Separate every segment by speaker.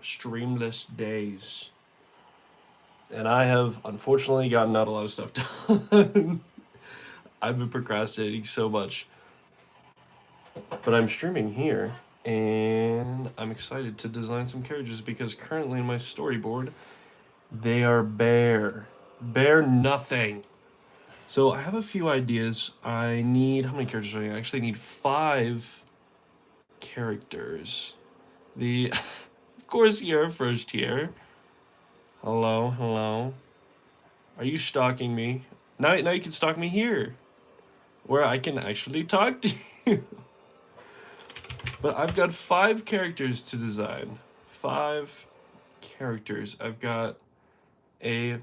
Speaker 1: streamless days. And I have unfortunately gotten not a lot of stuff done. I've been procrastinating so much. But I'm streaming here, and I'm excited to design some characters because currently in my storyboard, they are bare. Bare nothing. So I have a few ideas. I need, how many characters do I need? I actually need 5 characters. Of course, you're first here. Hello, hello. Are you stalking me? Now you can stalk me here, where I can actually talk to you. But I've got 5 characters to design. 5 characters. I've got a,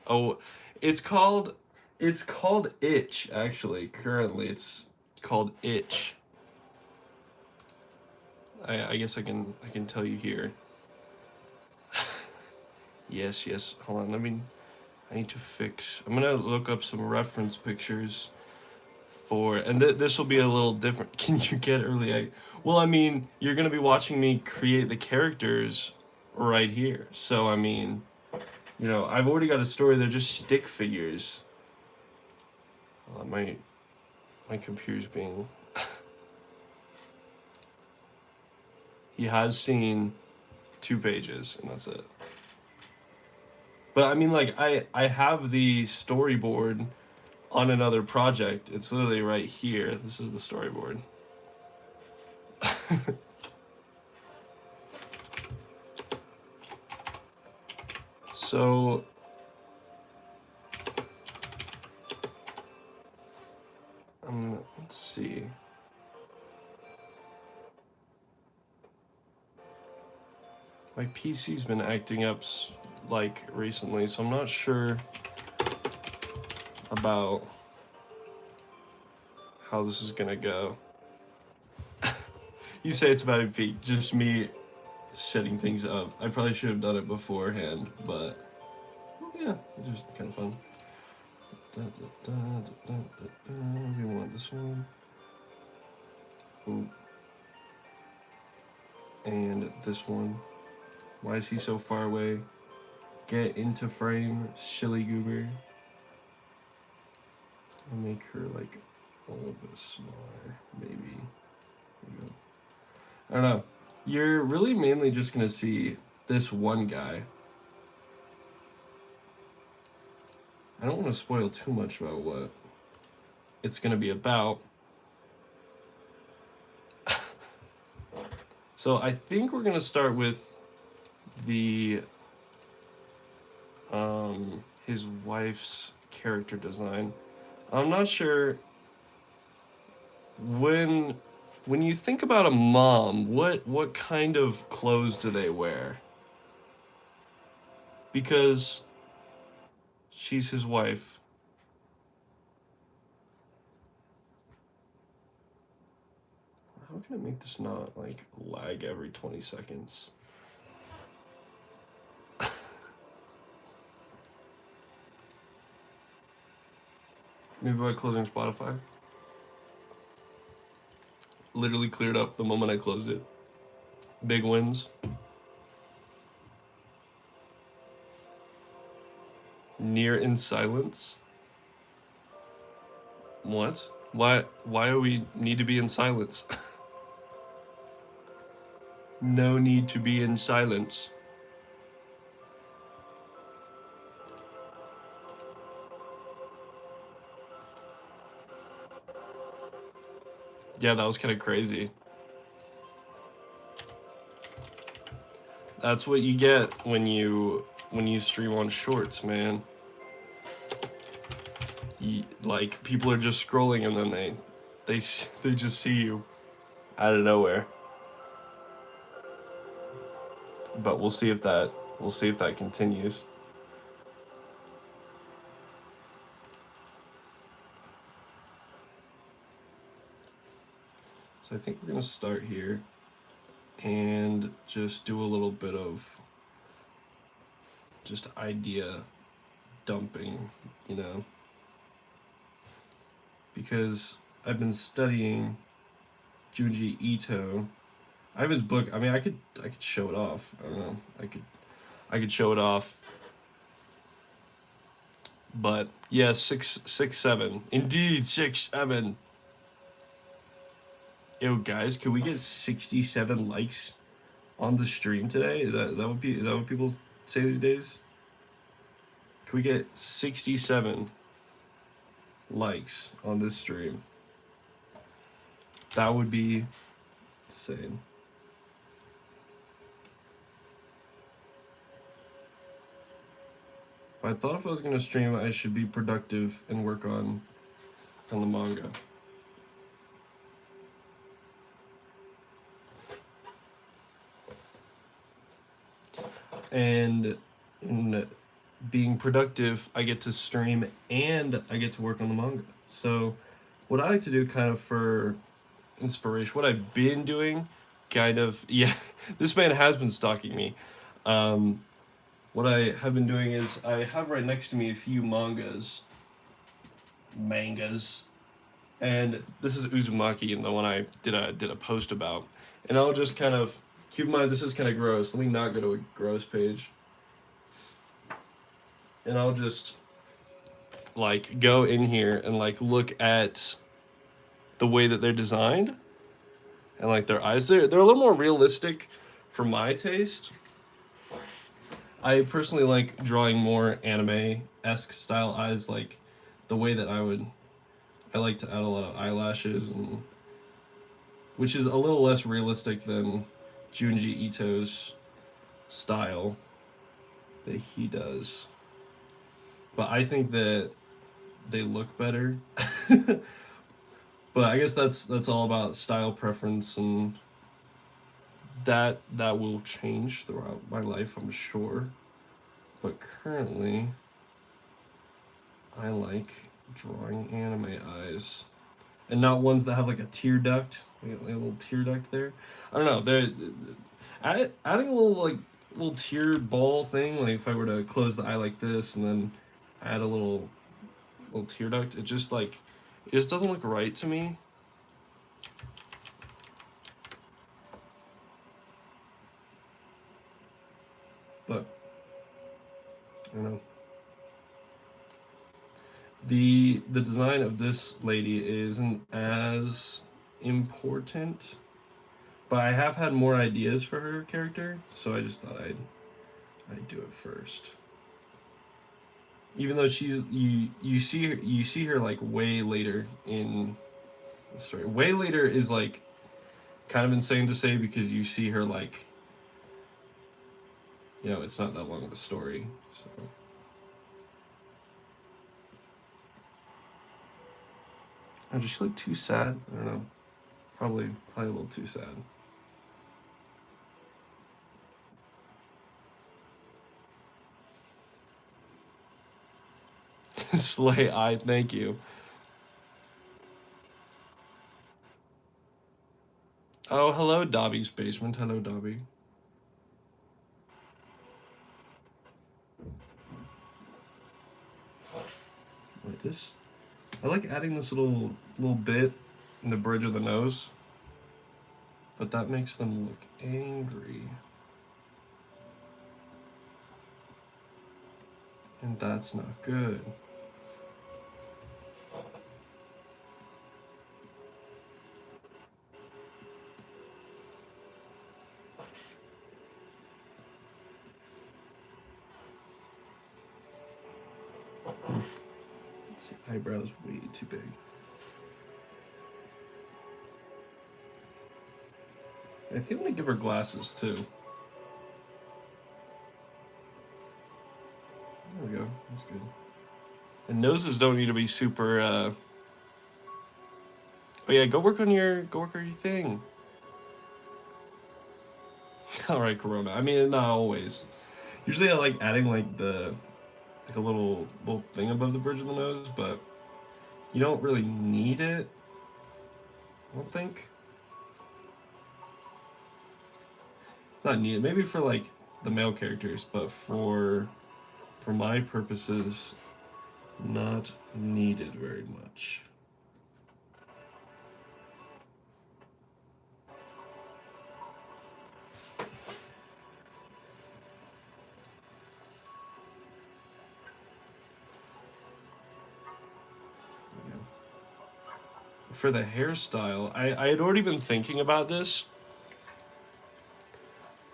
Speaker 1: oh, it's called Itch, actually. Currently it's called Itch. I guess I can tell you here. Yes. Hold on, I need to fix. I'm gonna look up some reference pictures for, and this will be a little different. Can you get early? Well, I mean, you're gonna be watching me create the characters right here. So I mean, I've already got a story. They're just stick figures. My computer's being. He has seen 2 pages, and that's it. But I mean, like, I have the storyboard on another project. It's literally right here. This is the storyboard. So let's see. My PC's been acting up like recently, so I'm not sure about how this is gonna go. You say it's about to be just me setting things up. I probably should have done it beforehand, but yeah, it's just kind of fun. We want this one. Ooh. And this one. Why is he so far away? Get into frame, silly goober. I'll make her like a little bit smaller, maybe. There you go. I don't know. You're really mainly just gonna see this one guy. I don't want to spoil too much about what it's gonna be about. So I think we're gonna start with the his wife's character design. I'm not sure when you think about a mom, what kind of clothes do they wear? Because she's his wife. How can I make this not like lag every 20 seconds? Maybe by closing Spotify. Literally cleared up the moment I closed it. Big wins. Near in silence. What? Why do we need to be in silence? No need to be in silence. Yeah, that was kind of crazy. That's what you get when you stream on Shorts, man. Like, people are just scrolling and then they just see you out of nowhere. But we'll see if that continues. So I think we're gonna start here and just do a little bit of just idea dumping, because I've been studying Junji Ito. I have his book. I mean, I could show it off. I don't know. I could show it off. But yeah, 667. Indeed, 6-7. Yo, guys, can we get 67 likes on the stream today? Is that what people say these days? Can we get 67 likes on this stream? That would be insane. I thought if I was gonna stream, I should be productive and work on the manga. And in being productive, I get to stream and I get to work on the manga. So what I like to do kind of for inspiration, what I've been doing, kind of, yeah, this man has been stalking me. What I have been doing is I have right next to me a few mangas, and this is Uzumaki, and the one I did a post about, and I'll just kind of keep in mind this is kind of gross. Let me not go to a gross page, and I'll just like go in here and like look at the way that they're designed, and like their eyes. They're a little more realistic for my taste. I personally like drawing more anime-esque style eyes, like the way that I like to add a lot of eyelashes, and which is a little less realistic than Junji Ito's style that he does. But I think that they look better. But I guess that's all about style preference, and that will change throughout my life, I'm sure. But currently, I like drawing anime eyes, and not ones that have like a tear duct, like a little tear duct there. I don't know. They're adding a little tear ball thing. Like if I were to close the eye like this and then add a little tear duct, it just doesn't look right to me. But I don't know. The design of this lady isn't as important, but I have had more ideas for her character, so I just thought I'd do it first. Even though she's you see her like way later in the story. Way later is like kind of insane to say because you see her like, you know, it's not that long of a story. So oh, does she look too sad? I don't know. Probably a little too sad. Slay eye, thank you. Oh, hello, Dobby's basement. Hello, Dobby. Like this. I like adding this little bit in the bridge of the nose, but that makes them look angry. And that's not good. Let's see, eyebrows way too big. I think I'm gonna give her glasses too. There we go. That's good. And noses don't need to be super. Oh yeah, go work on your thing. All right, Corona. I mean, not always. Usually, I like adding like a little thing above the bridge of the nose, but you don't really need it. I don't think. Not needed. Maybe for like the male characters, but for my purposes, not needed very much. for the hairstyle, I had already been thinking about this,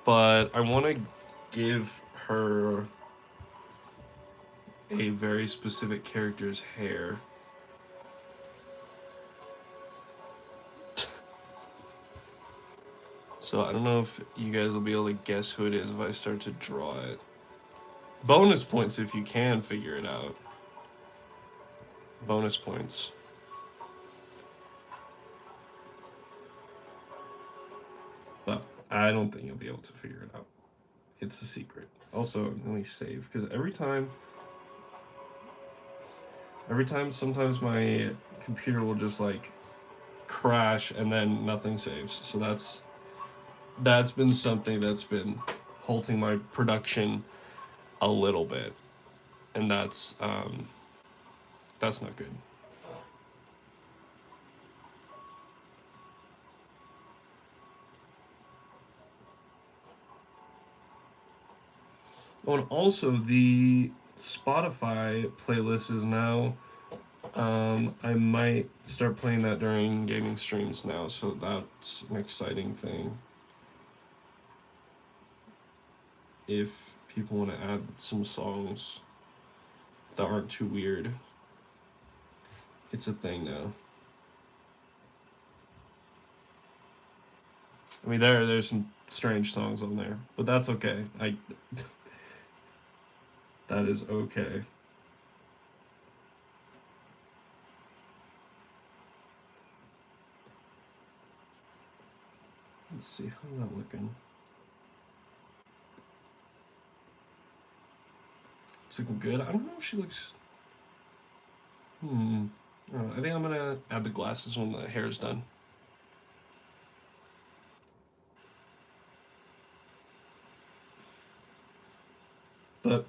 Speaker 1: but I want to give her a very specific character's hair. So I don't know if you guys will be able to guess who it is if I start to draw it. Bonus points if you can figure it out. Bonus points. But I don't think you'll be able to figure it out. It's a secret. Also, let me save, because every time sometimes my computer will just like crash and then nothing saves. So that's been something that's been halting my production a little bit. And that's not good. Oh, and also the Spotify playlist is now, I might start playing that during gaming streams now, so that's an exciting thing. If people want to add some songs that aren't too weird, it's a thing now. I mean, there's some strange songs on there, but that's okay. That is okay. Let's see, how's that looking? It's looking good. I don't know if she looks... I think I'm gonna add the glasses when the hair is done. But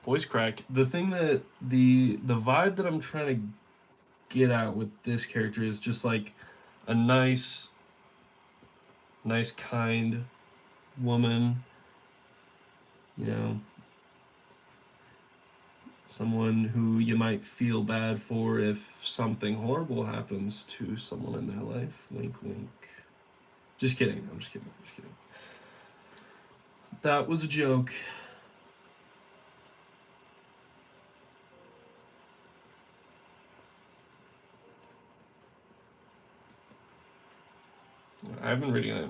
Speaker 1: voice crack, the thing that the vibe that I'm trying to get at with this character is just like a nice kind woman, you know, someone who you might feel bad for if something horrible happens to someone in their life. Wink, wink. Just kidding. I'm just kidding. That was a joke. I've been reading it.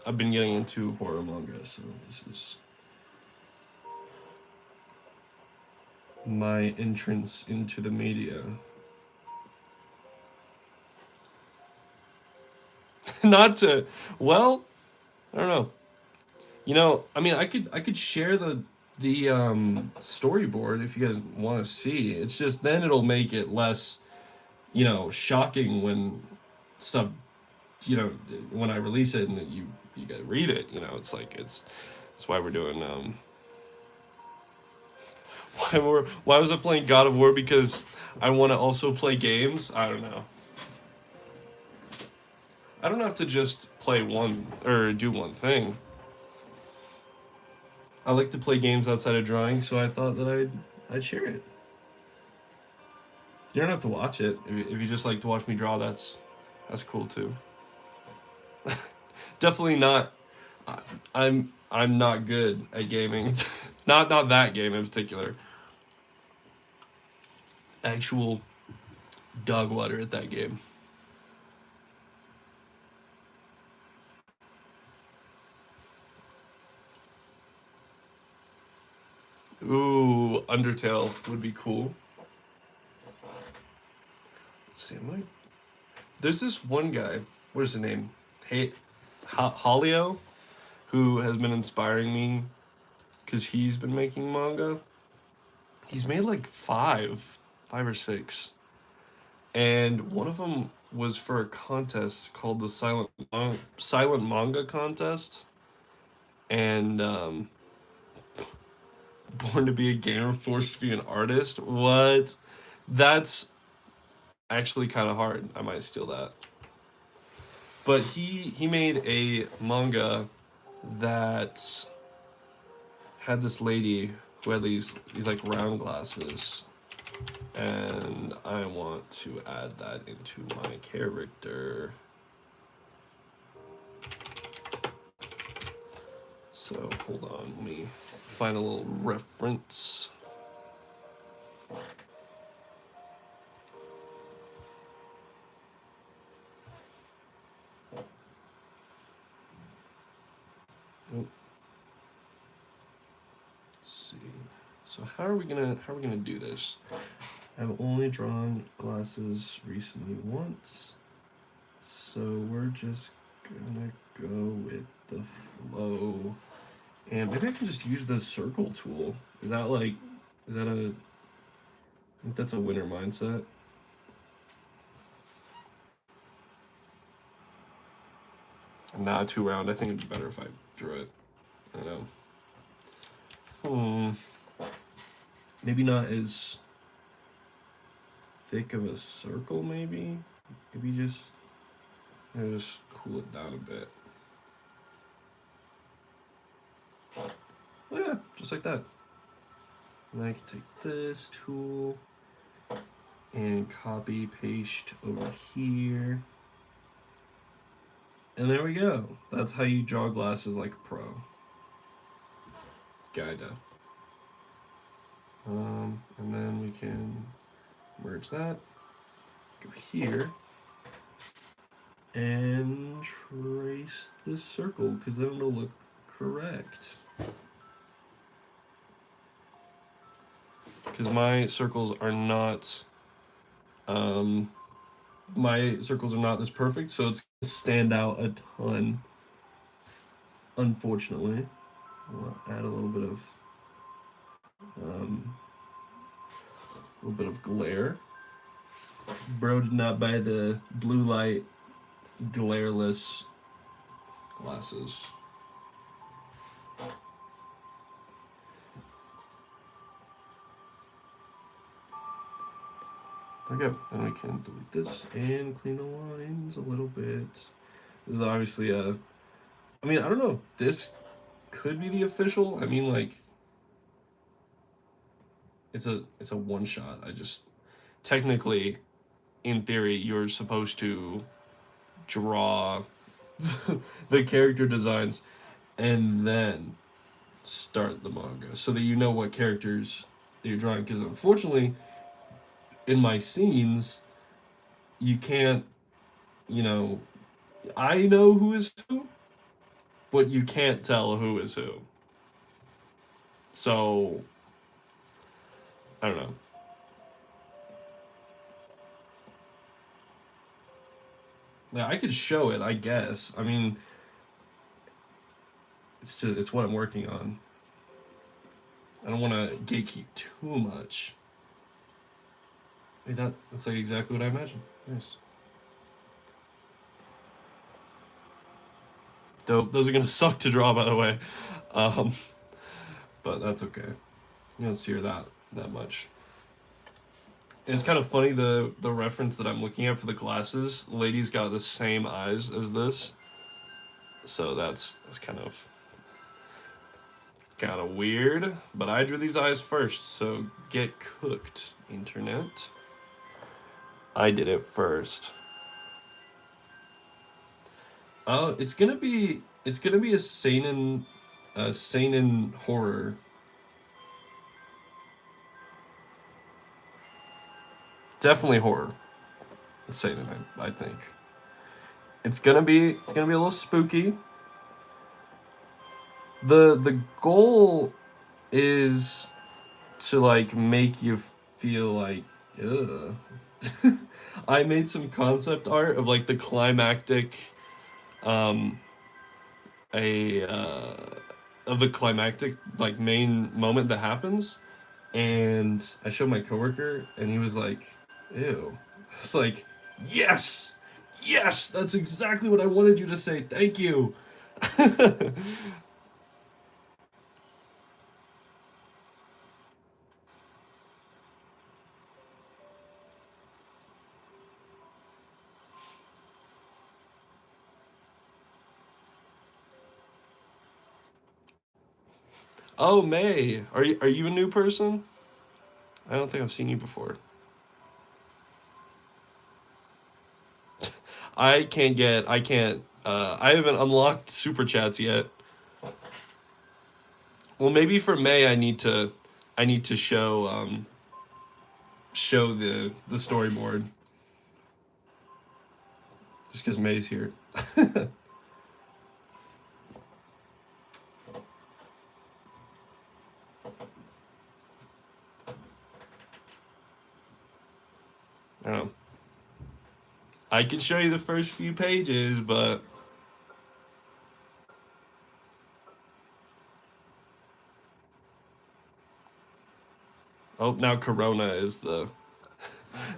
Speaker 1: I've been getting into horror manga, so this is my entrance into the media. Not to, well, I don't know. You know, I mean, I could share the storyboard if you guys want to see. It's just then it'll make it less, you know, shocking when stuff, you know, when I release it and you gotta read it. You know, it's like that's why we're doing why was I playing God of War? Because I want to also play games. I don't know. I don't have to just play one or do one thing. I like to play games outside of drawing, so I thought that I'd share it. You don't have to watch it. If you just like to watch me draw, that's cool too. Definitely not. I'm not good at gaming. not that game in particular. Actual dog water at that game. Ooh, Undertale would be cool. Let's see, there's this one guy, what is his name? Hey, Holio, who has been inspiring me because he's been making manga. He's made like five or six. And one of them was for a contest called the Silent Manga Contest. And Born to be a gamer, forced to be an artist. What? That's actually kind of hard. I might steal that. But he made a manga that had this lady who had these like round glasses. And I want to add that into my character. So hold on, let me find a little reference. Oh. Let's see. So how are we gonna do this? I've only drawn glasses recently once, so we're just gonna go with the flow. And maybe I can just use the circle tool. Is that like, is that a, I think that's a winner mindset. Nah, 2 round. I think it'd be better if I drew it. I know. Maybe not as thick of a circle, maybe? Maybe just cool it down a bit. Oh yeah, just like that. And I can take this tool and copy, paste over here. And there we go. That's how you draw glasses like a pro. Kinda. And then we can merge that, go here, and trace this circle, because then it'll look correct. Because my circles are not, this perfect, so it's gonna stand out a ton. Unfortunately, I'll add a little bit of glare. Bro did not buy the blue light glareless glasses. Okay, and we can delete this and clean the lines a little bit. This is obviously a, I mean, I don't know if this could be the official. I mean, like, it's a one shot. I just, technically, in theory, you're supposed to draw the character designs and then start the manga so that you know what characters you're drawing. Because unfortunately, in my scenes, you can't, you know, I know who is who, but you can't tell who is who. So, I don't know. Yeah, I could show it, I guess. I mean, it's what I'm working on. I don't want to gatekeep too much. Wait, that's like exactly what I imagined. Nice. Dope. Those are gonna suck to draw, by the way. But that's okay. You don't see her that much. It's kind of funny the reference that I'm looking at for the glasses. Lady's got the same eyes as this, so that's kind of weird. But I drew these eyes first, so get cooked, internet. I did it first. Oh, it's gonna be a seinen horror. Definitely horror. A seinen, I think. It's gonna be a little spooky. The goal is to like make you feel like ugh. I made some concept art of like the climactic a of the climactic like main moment that happens, and I showed my coworker and he was like, ew. It's like, yes, that's exactly what I wanted you to say, thank you. Oh, May, are you a new person? I don't think I've seen you before. I haven't unlocked super chats yet. Well, maybe for May I need to show the storyboard. Just because May's here. I don't know. I can show you the first few pages, but oh, now Corona is the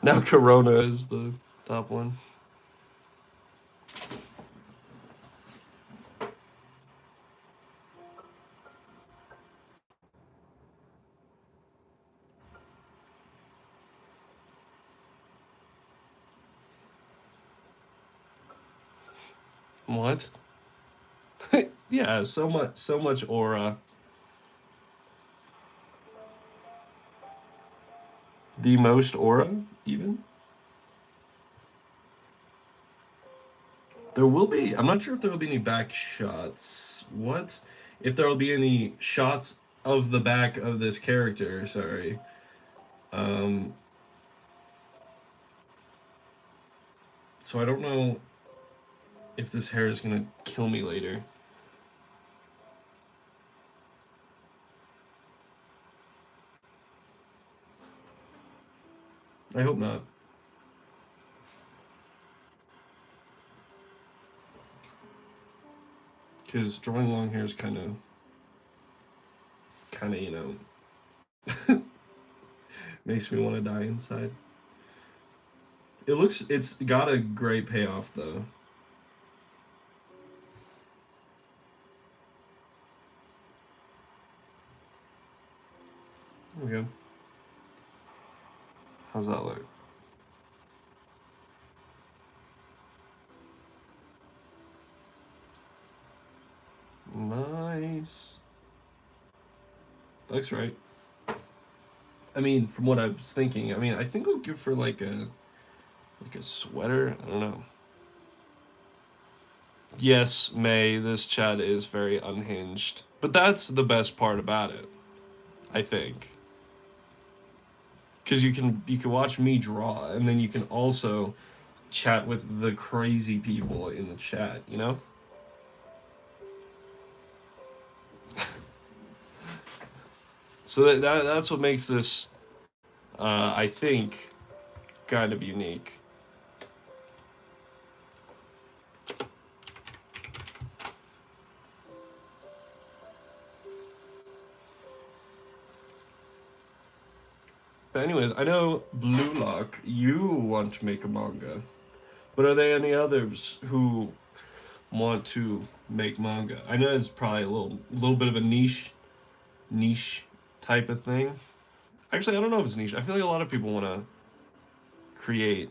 Speaker 1: now Corona is the top one. What? Yeah, so much aura. The most aura, even? There will be. I'm not sure if there will be any back shots. What? If there will be any shots of the back of this character, sorry. Um, so I don't know if this hair is gonna kill me later. I hope not. Because drawing long hair is you know, makes me want to die inside. It's got a great payoff though. There we go. How's that look? Nice. Looks right. I mean, from what I was thinking, I mean, I think I'll give for like a sweater. I don't know. Yes, May, this chat is very unhinged. But that's the best part about it, I think. Cuz you can watch me draw and then you can also chat with the crazy people in the chat, you know? So that's what makes this I think kind of unique. But anyways, I know Blue Lock, you want to make a manga. But are there any others who want to make manga? I know it's probably a little bit of a niche type of thing. Actually, I don't know if it's niche. I feel like a lot of people want to create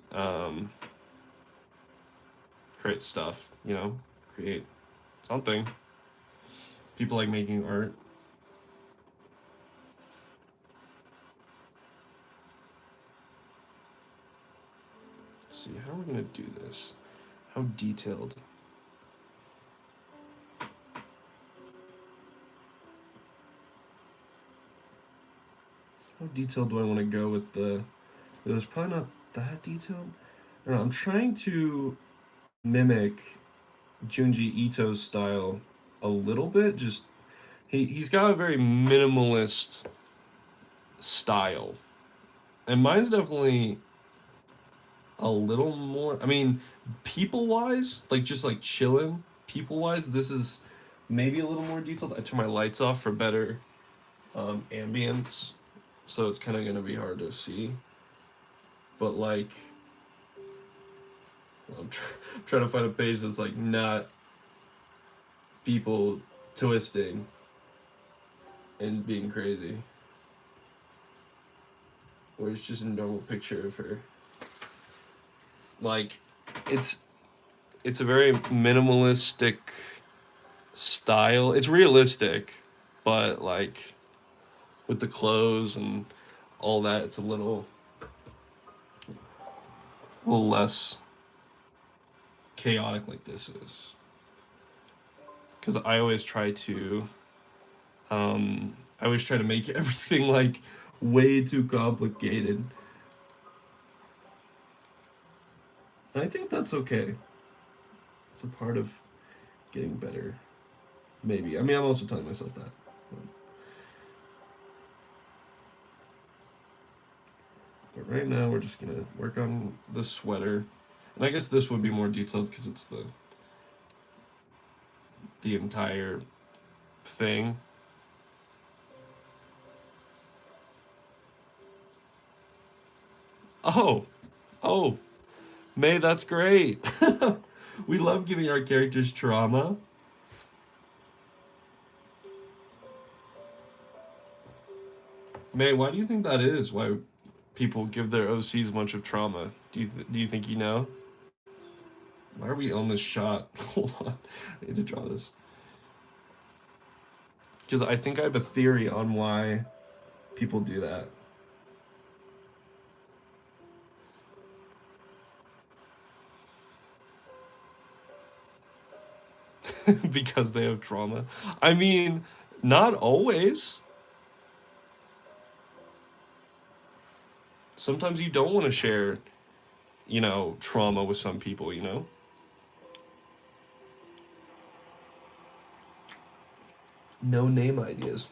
Speaker 1: create stuff, you know, create something. People like making art. Let's see, how are we gonna do this? How detailed? How detailed do I want to go with the... It was probably not that detailed. I don't know, I'm trying to mimic Junji Ito's style a little bit. Just he's got a very minimalist style, and mine's definitely a little more. I mean, people wise, like just like chilling. People wise, this is maybe a little more detailed. I turn my lights off for better ambience, so it's kind of gonna be hard to see. But like, I'm trying to find a page that's like not people twisting and being crazy, or it's just a normal picture of her. Like, it's a very minimalistic style. It's realistic, but like with the clothes and all that, it's a little less chaotic like this is. Because I always try to make everything like way too complicated. And I think that's okay. It's a part of getting better. Maybe. I mean, I'm also telling myself that. But right now, we're just gonna work on the sweater. And I guess this would be more detailed because it's the entire thing. Oh, oh, May, that's great. We love giving our characters trauma. May, why do you think that is? Why people give their OCs a bunch of trauma? Do you think you know? Why are we on this shot? Hold on, I need to draw this because I think I have a theory on why people do that. Because they have trauma. I mean, not always. Sometimes you don't want to share, trauma with some people, you know? No name ideas.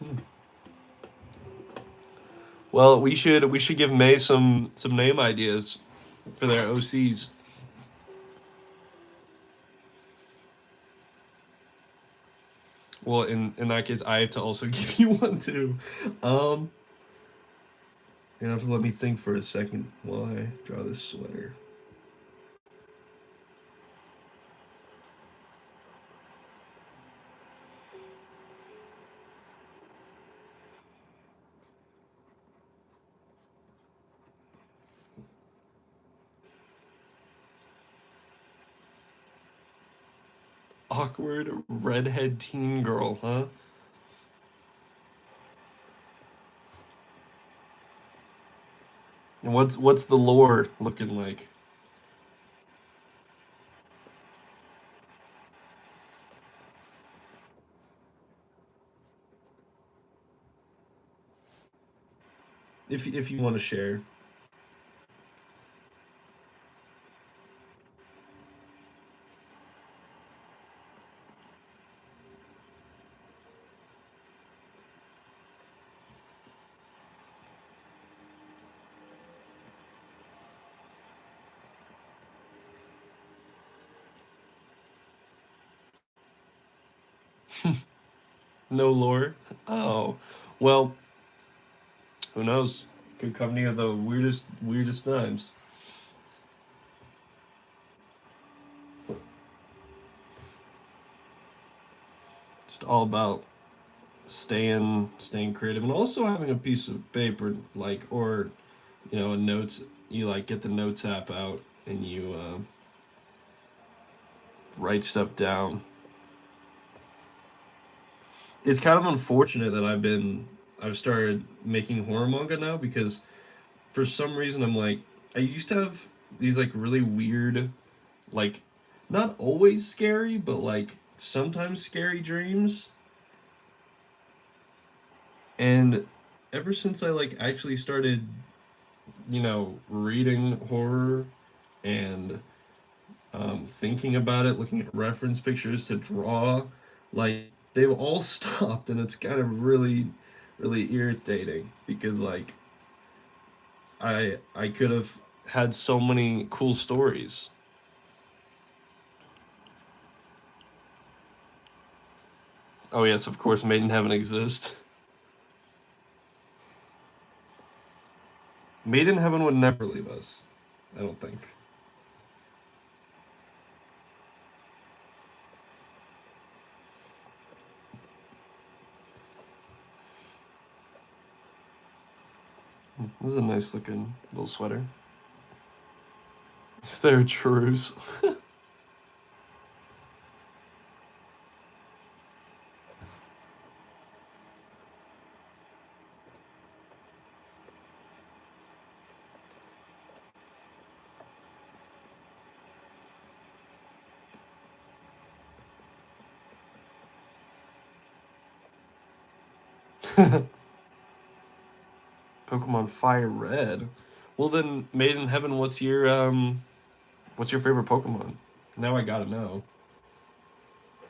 Speaker 1: Well, we should give May some name ideas for their OCs. Well, in that case, I have to also give you one too. Um, you have to let me think for a second while I draw this sweater. Awkward redhead teen girl, huh? And what's the lore looking like? If you want to share. No lore. Oh, well, who knows? Could come near the weirdest times. Just all about staying creative and also having a piece of paper like or a notes you like get the notes app out and you write stuff down. It's kind of unfortunate that I've started making horror manga now because for some reason I'm like I used to have these like really weird like not always scary but like sometimes scary dreams. And ever since I like actually started, reading horror and thinking about it, looking at reference pictures to draw, like they've all stopped, and it's kind of really irritating because like I could have had so many cool stories. Oh yes, of course, Made in Heaven exists. Made in Heaven would never leave us. I don't think. This is a nice looking little sweater. Is there a truce? Pokemon Fire Red. Well then, Made in Heaven, what's your favorite Pokemon? Now I gotta know.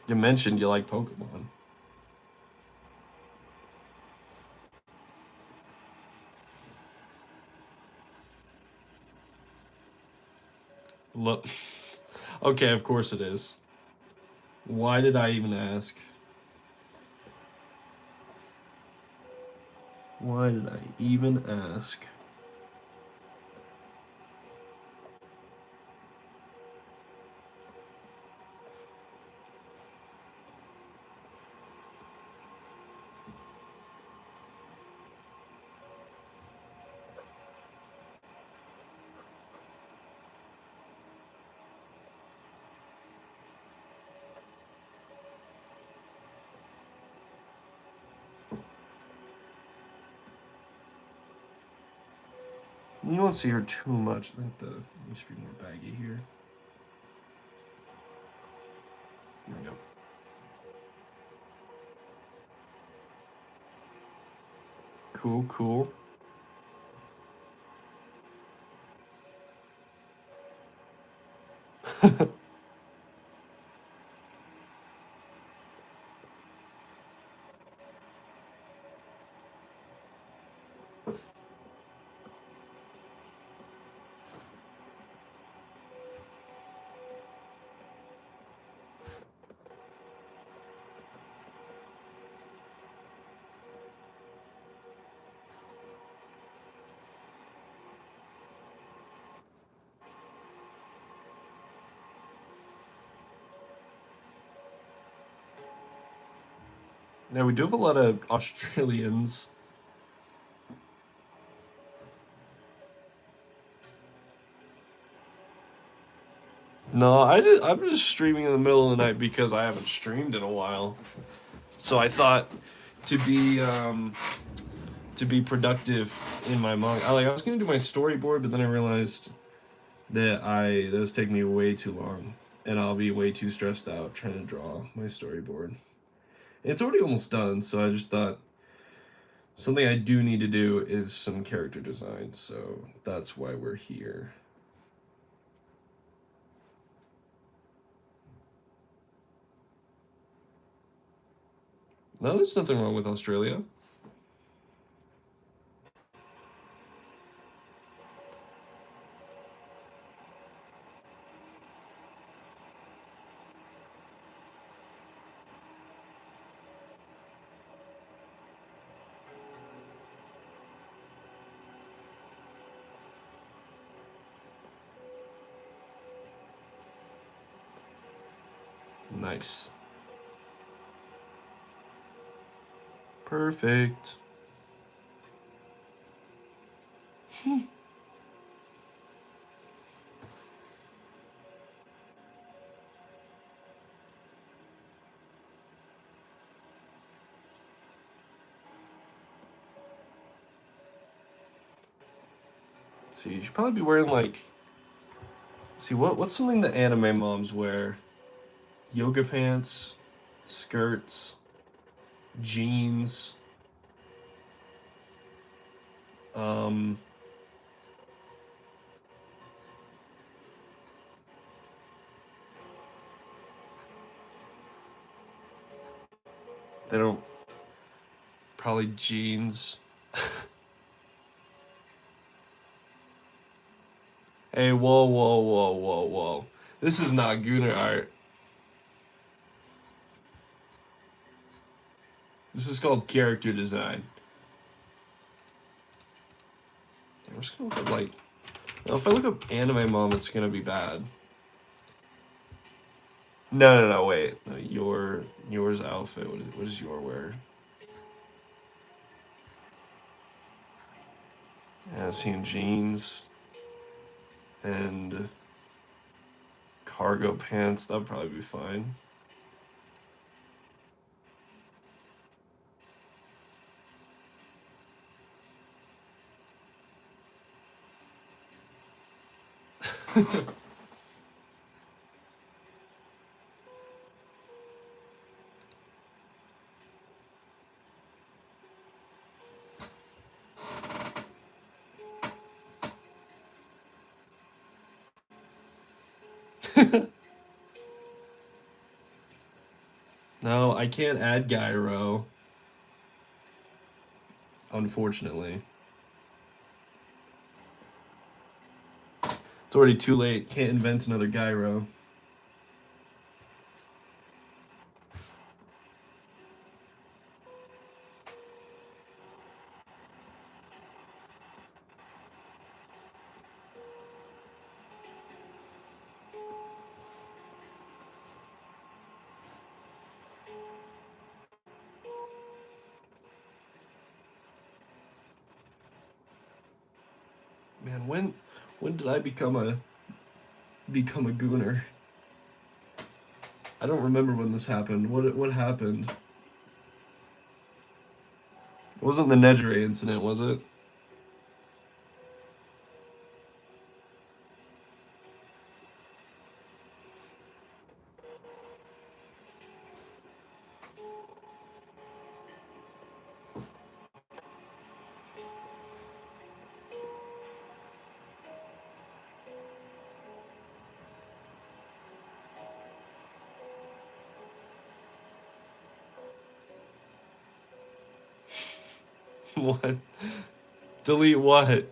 Speaker 1: You mentioned you like Pokemon. Look. Okay, of course it is. Why did I even ask? Why did I even ask? You don't see her too much. I think the needs to be more baggy here. There we go. Cool, cool. Now we do have a lot of Australians. No, I'm just streaming in the middle of the night because I haven't streamed in a while. So I thought to be productive in my manga. I was gonna do my storyboard, but then I realized that was taking me way too long, and I'll be way too stressed out trying to draw my storyboard. It's already almost done, so I just thought something I do need to do is some character design. So that's why we're here. No, there's nothing wrong with Australia. Nice. Perfect. See, you should probably be wearing like. See what's something that anime moms wear? Yoga pants, skirts, jeans. Um. They don't. Probably jeans. Hey, whoa, whoa, whoa, whoa, whoa. This is not Gunnar art. This is called character design. I'm just gonna look up like. Now, if I look up anime mom, it's gonna be bad. No, wait. No, yours outfit. What is your wear? Yeah, I've seen jeans and cargo pants. That'd probably be fine. No, I can't add gyro. Unfortunately. It's already too late. Can't invent another gyro. Man, when did I become a gooner? I don't remember when this happened. What happened? It wasn't the Nedre incident, was it? What? Delete what?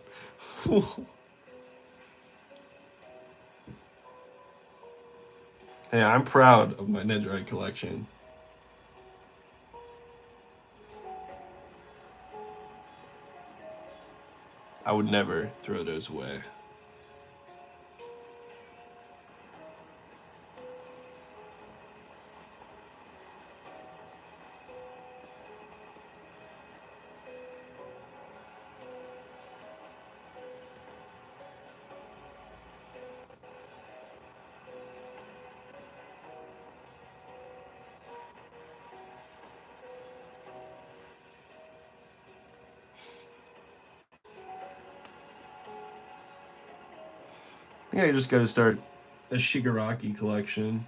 Speaker 1: Hey, I'm proud of my Nedre collection. I would never throw those away. I think I just gotta start a Shigaraki collection.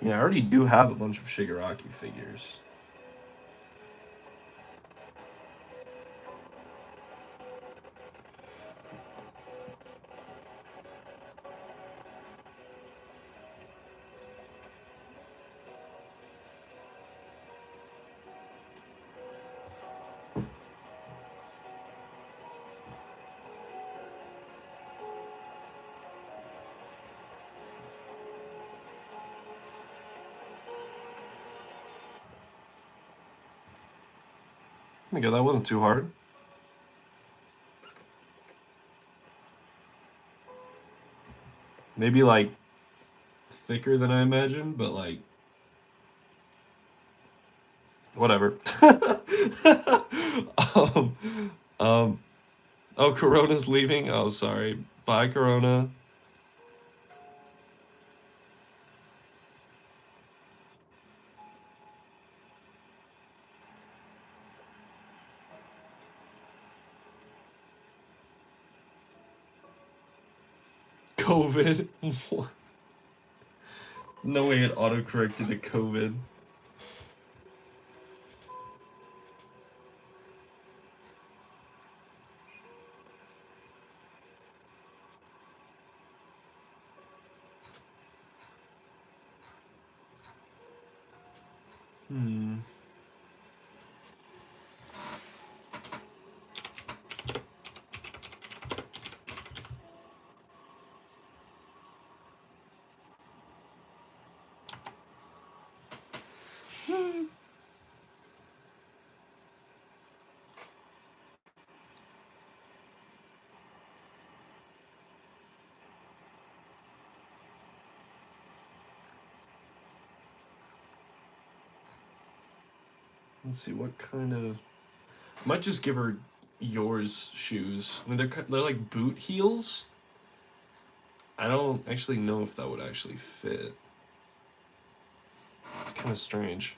Speaker 1: Yeah, I already do have a bunch of Shigaraki figures. Oh my god, that wasn't too hard. Maybe like thicker than I imagined, but like whatever. um, um, oh, Corona's leaving. Oh, sorry. Bye, Corona. COVID. No way it autocorrected to COVID. Hmm. Let's see what kind of. Might just give her yours shoes. I mean, they're like boot heels. I don't actually know if that would actually fit. It's kind of strange.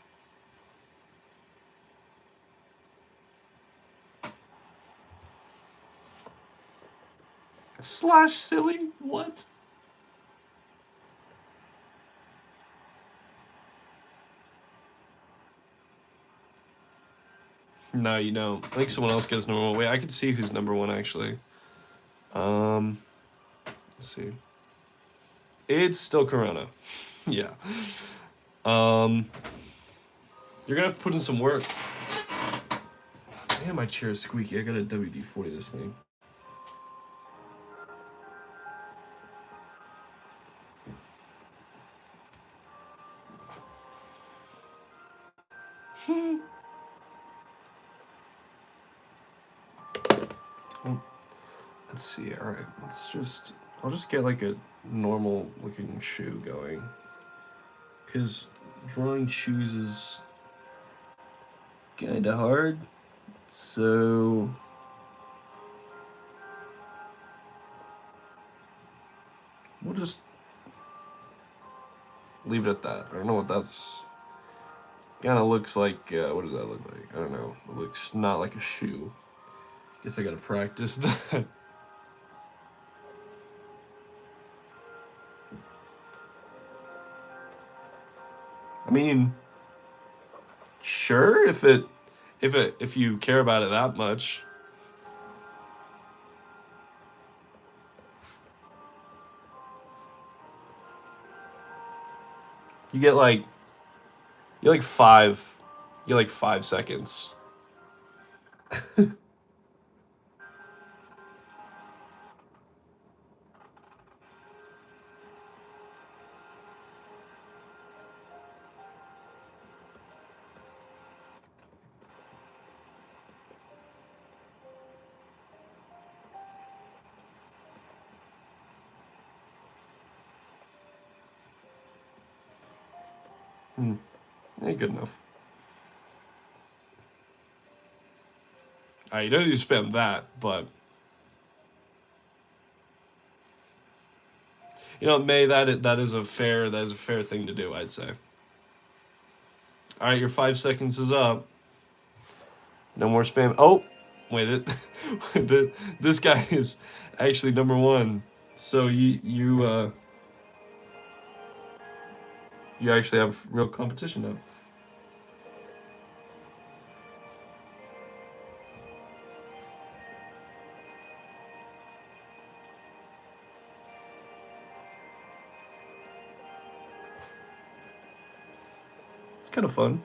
Speaker 1: Slash silly? What? No, you don't. I think someone else gets number one. Wait, I can see who's number one actually. Um, let's see. It's still Corona. Yeah. Um, you're gonna have to put in some work. Man, my chair is squeaky. I gotta WD-40 this thing. Let's see. All right, I'll just get like a normal looking shoe going, because drawing shoes is kind of hard. So we'll just leave it at that. I don't know what that's. Kind of looks like. What does that look like? I don't know. It looks not like a shoe. Guess I gotta practice that. I mean, sure, if you care about it that much. You get like you get like 5 seconds. Ain't good enough. You don't need to spam that, but May, that is a fair thing to do, I'd say. All right, your 5 seconds is up. No more spam. Oh, wait, this guy is actually number one. So you actually have real competition now. It's kind of fun.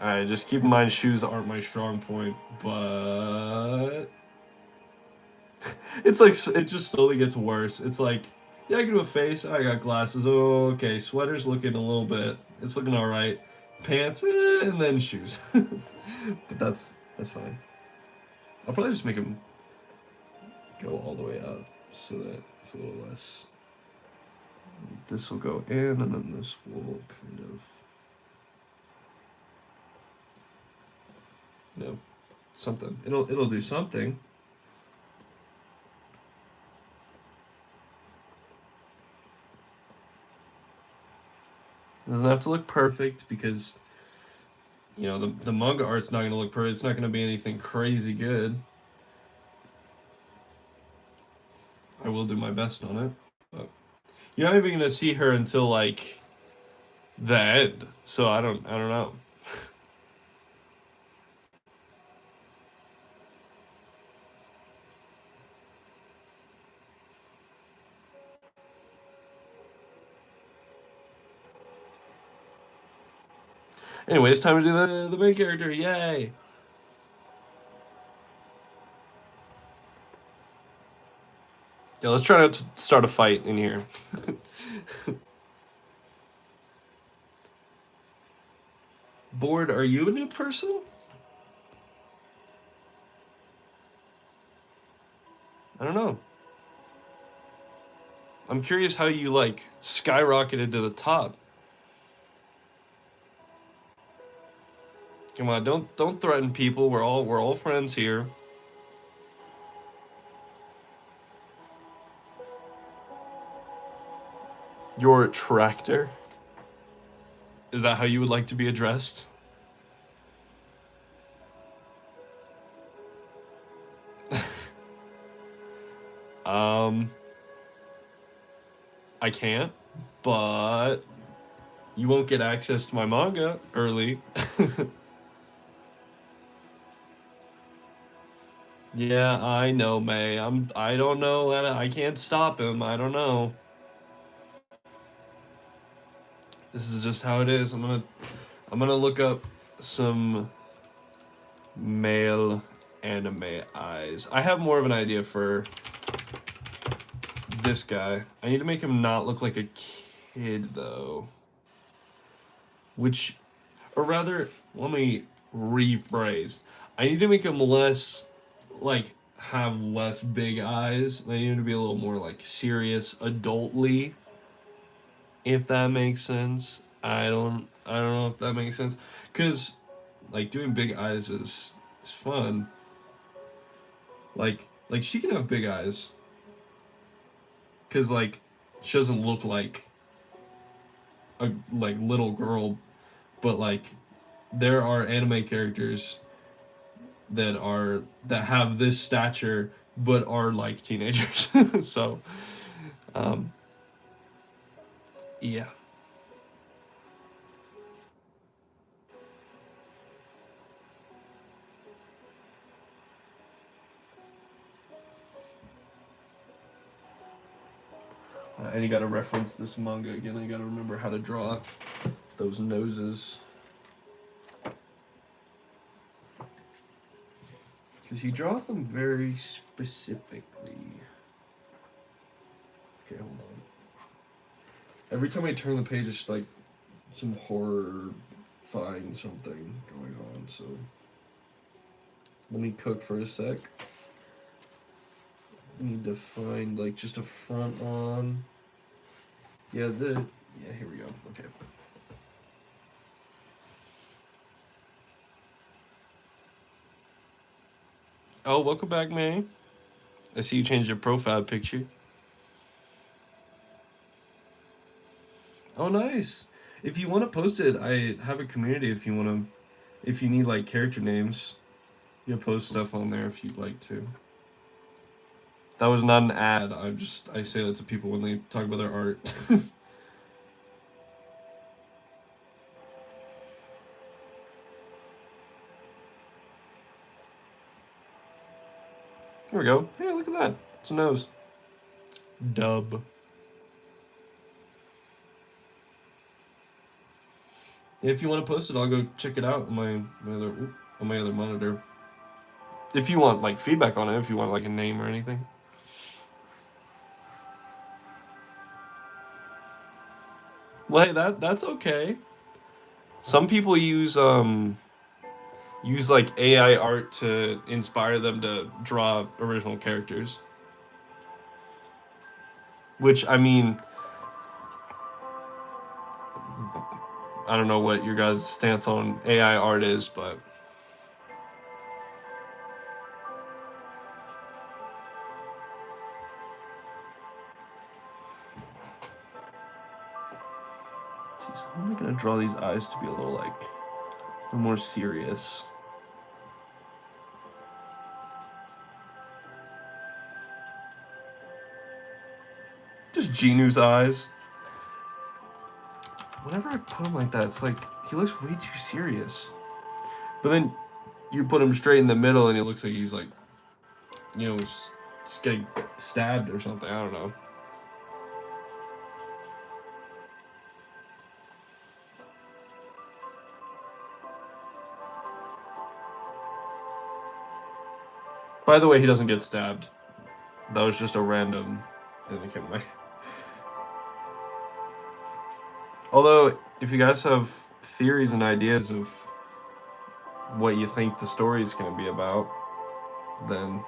Speaker 1: Alright, just keep in mind shoes aren't my strong point, but it's like it just slowly gets worse. It's like, yeah, I can do a face. I got glasses. Oh, okay. Sweater's looking a little bit. It's looking all right. Pants, and then shoes. But that's fine. I'll probably just make them go all the way up so that it's a little less. This will go in, and then this will kind of, something. It'll do something. It doesn't have to look perfect because the manga art's not gonna look perfect. It's not gonna be anything crazy good. I will do my best on it, but you're not even gonna see her until like the end. So I don't know. Anyway, it's time to do the main character. Yay! Yeah, let's try to start a fight in here. Bored, are you a new person? I don't know. I'm curious how you like skyrocketed to the top. Come on, don't threaten people. We're all friends here. Your tractor? Is that how you would like to be addressed? I can't, but You won't get access to my manga early. Yeah, I know, May. I don't know. I can't stop him. I don't know. This is just how it is. I'm gonna look up some male anime eyes. I have more of an idea for this guy. I need to make him not look like a kid though. Which, or rather, let me rephrase. I need to make him less, like, have less big eyes. I need him to be a little more, like, serious, adultly, if that makes sense. I don't know if that makes sense. Cause, like, doing big eyes is fun. Like she can have big eyes. Cause like she doesn't look like a like little girl, but like there are anime characters that have this stature but are like teenagers. So, um, yeah. And you gotta reference this manga again. You gotta remember how to draw those noses. Because he draws them very specifically. Okay, hold on. Every time I turn the page, it's like some horrifying something going on. So let me cook for a sec. I need to find like just a front on. Yeah, here we go. Okay. Oh, welcome back, May. I see you changed your profile picture. Oh, nice. If you want to post it, I have a community. If you need like character names, you'll post stuff on there if you'd like to. That was not an ad. I say that to people when they talk about their art. There we go. Hey, look at that. It's a nose. Dub. If you want to post it, I'll go check it out on my other monitor. If you want like feedback on it, if you want like a name or anything. Well, hey, that's okay. Some people use like AI art to inspire them to draw original characters. Which I mean, I don't know what your guys' stance on AI art is, but geez, how am I gonna draw these eyes to be a little like more serious? Just Genu's eyes. Whenever I put him like that, it's like he looks way too serious. But then you put him straight in the middle, and it looks like he's like, just getting stabbed or something. I don't know. By the way, he doesn't get stabbed. That was just a random thing that came away. Although, if you guys have theories and ideas of what you think the story is going to be about, then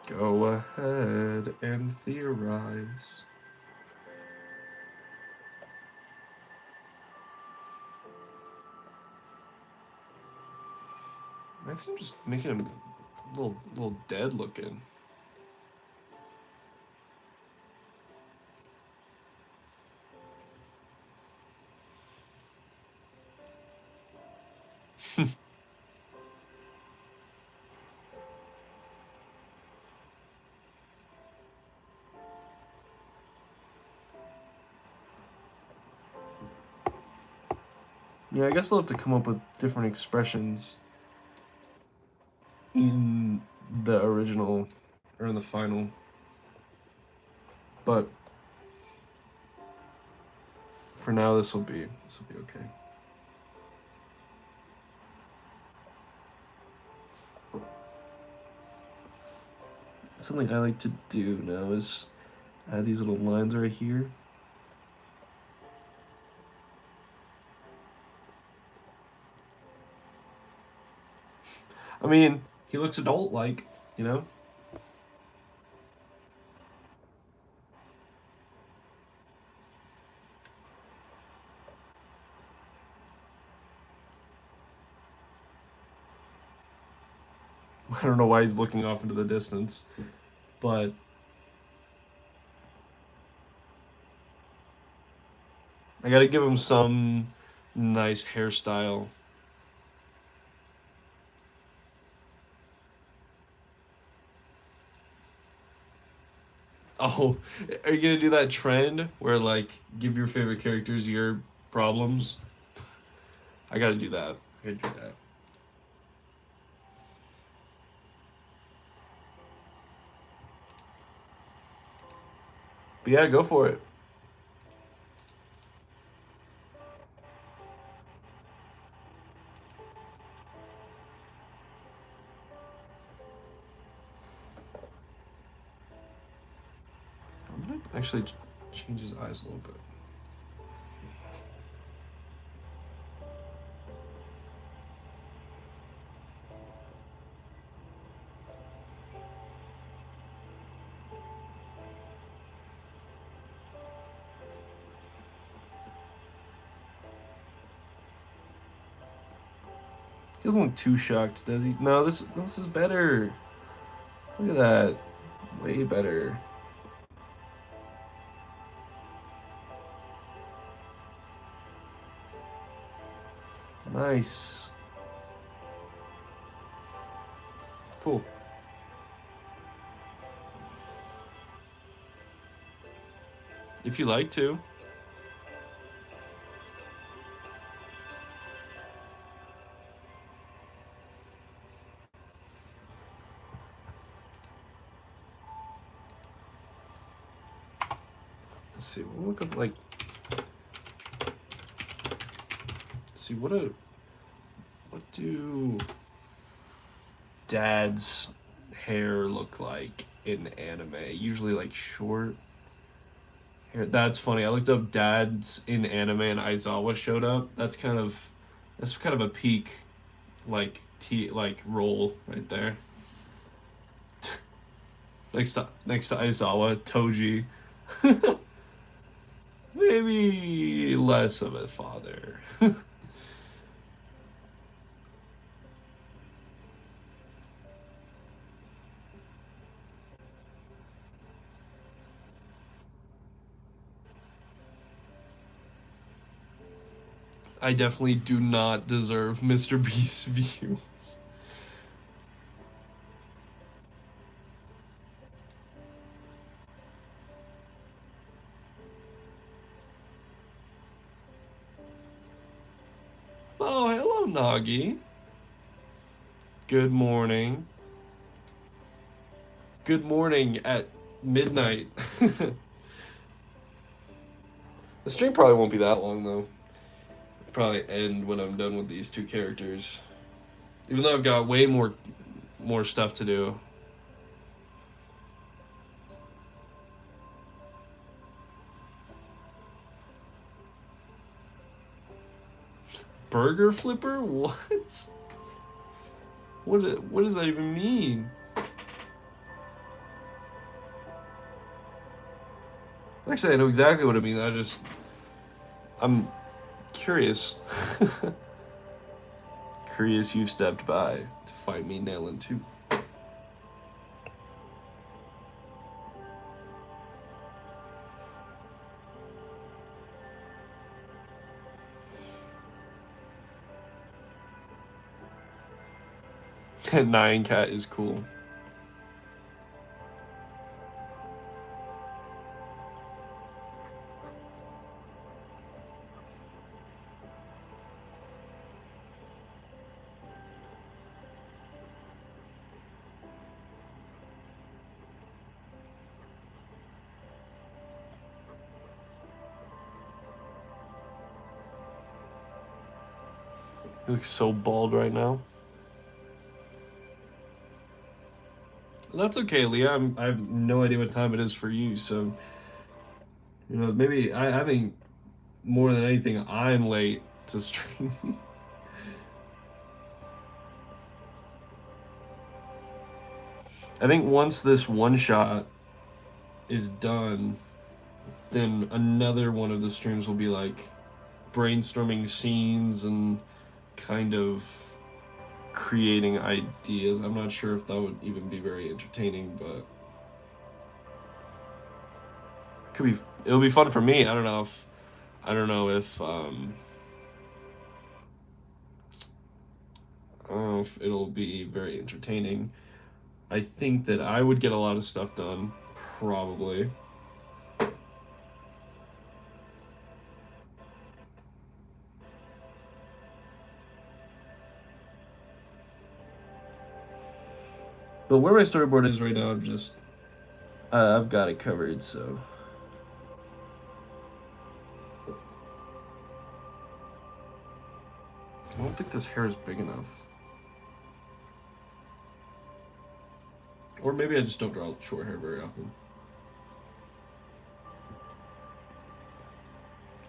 Speaker 1: go ahead and theorize. I think I'm just making him a little dead looking. Yeah, I guess they'll have to come up with different expressions in the original or in the final. But for now, this will be okay. Something I like to do now is add these little lines right here. I mean, he looks adult-like, you know? I don't know why he's looking off into the distance, but I gotta give him some nice hairstyle. Oh, are you gonna do that trend where like give your favorite characters your problems? I gotta do that. I gotta do that. But yeah, go for it. I'm gonna actually change his eyes a little bit. He doesn't look too shocked, does he? No, this is better. Look at that. Way better. Nice. Cool. If you like to. Let's see. We'll look up like. Let's see what do dad's hair look like in anime? Usually like short hair. That's funny. I looked up dads in anime and Aizawa showed up. That's kind of a peak like role right there. next to Aizawa, Toji. Maybe less of a father. I definitely do not deserve Mr. Beast's views. Oh, hello, Nagi. Good morning. Good morning at midnight. The stream probably won't be that long, though. Probably end when I'm done with these two characters. Even though I've got way more stuff to do. Burger flipper? What? What does that even mean? Actually, I know exactly what it means. I'm curious. Curious you stepped by to find me nailing too. Nine Cat is cool. You look so bald right now. That's okay, Leah. I have no idea what time it is for you, so maybe I think more than anything I'm late to stream. I think once this one shot is done, then another one of the streams will be like brainstorming scenes and kind of creating ideas. I'm not sure if that would even be very entertaining, but it'll be fun for me. I don't know if I don't know if it'll be very entertaining. I think that I would get a lot of stuff done, probably. But where my storyboard is right now, I've got it covered, so. I don't think this hair is big enough. Or maybe I just don't draw short hair very often.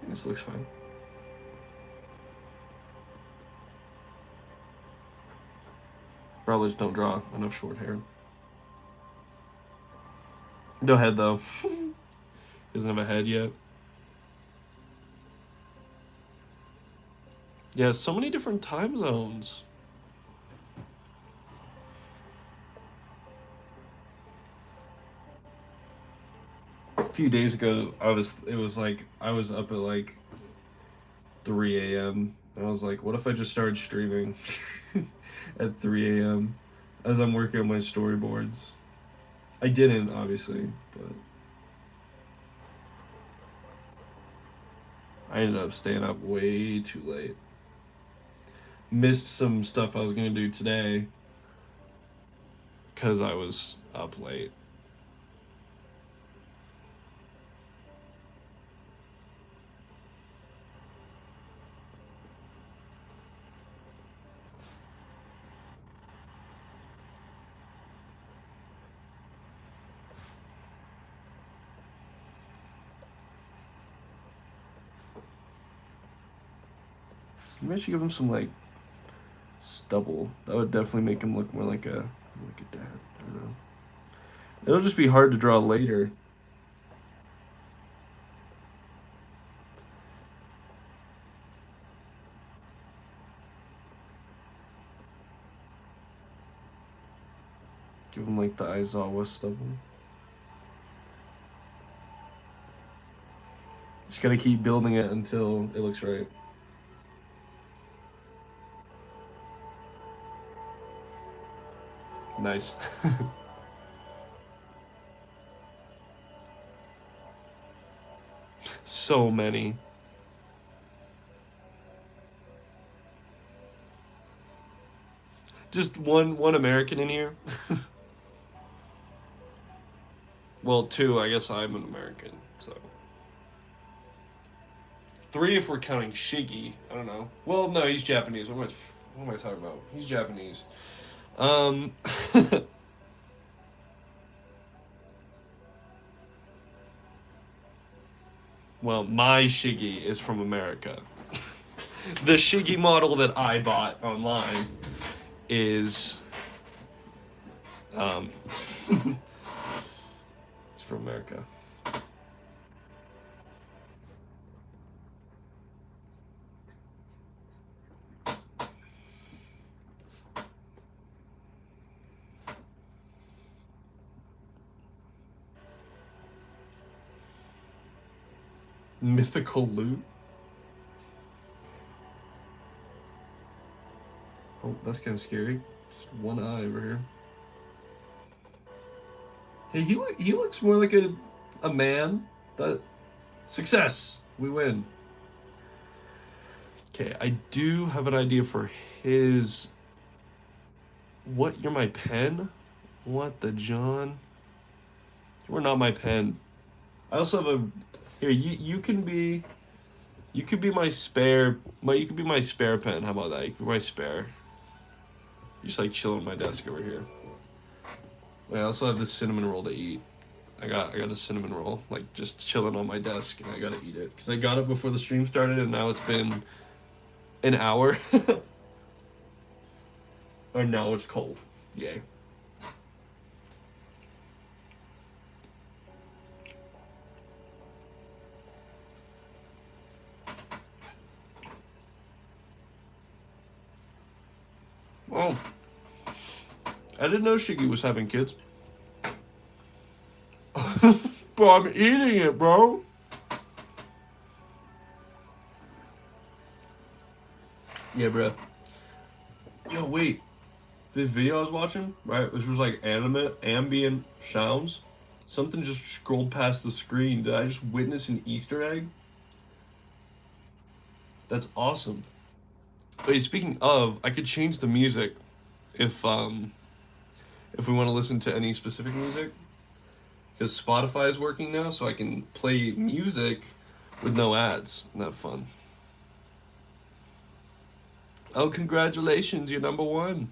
Speaker 1: This looks fine. Probably just don't draw enough short hair. No head, though. Doesn't have a head yet. Yeah, so many different time zones. A few days ago, I was up at like 3 a.m. I was like, what if I just started streaming at 3 a.m. as I'm working on my storyboards? I didn't, obviously, but I ended up staying up way too late. Missed some stuff I was gonna do today because I was up late. Maybe I should give him some like stubble. That would definitely make him look more like a dad. I don't know. It'll just be hard to draw later. Give him like the Aizawa stubble. Just gotta keep building it until it looks right. Nice. So many. Just one American in here. Well, two, I guess I'm an American, so. 3 if we're counting Shiggy. I don't know. Well, no, he's Japanese. What am I talking about? He's Japanese. Well, my Shiggy is from America. The Shiggy model that I bought online is it's from America. Mythical loot? Oh, that's kind of scary. Just one eye over here. Hey, he looks more like a man. That success. We win. Okay, I do have an idea for his. What? You're my pen? What the John? You are not my pen. I also have a. Here, you can be You could be my spare. You could be my spare pen. How about that? You could be my spare. You're just like chilling on my desk over here. Wait, I also have this cinnamon roll to eat. I got a cinnamon roll, like just chilling on my desk, and I gotta eat it because I got it before the stream started, and now it's been an hour. And now it's cold. Yay. Oh, I didn't know Shiggy was having kids. Bro, I'm eating it, bro. Yeah, bro. Yo, wait. This video I was watching, right, which was like ambient sounds, something just scrolled past the screen. Did I just witness an Easter egg? That's awesome. Wait, speaking of, I could change the music if we want to listen to any specific music. Because Spotify is working now, so I can play music with no ads. Isn't that fun? Oh, congratulations, you're number one.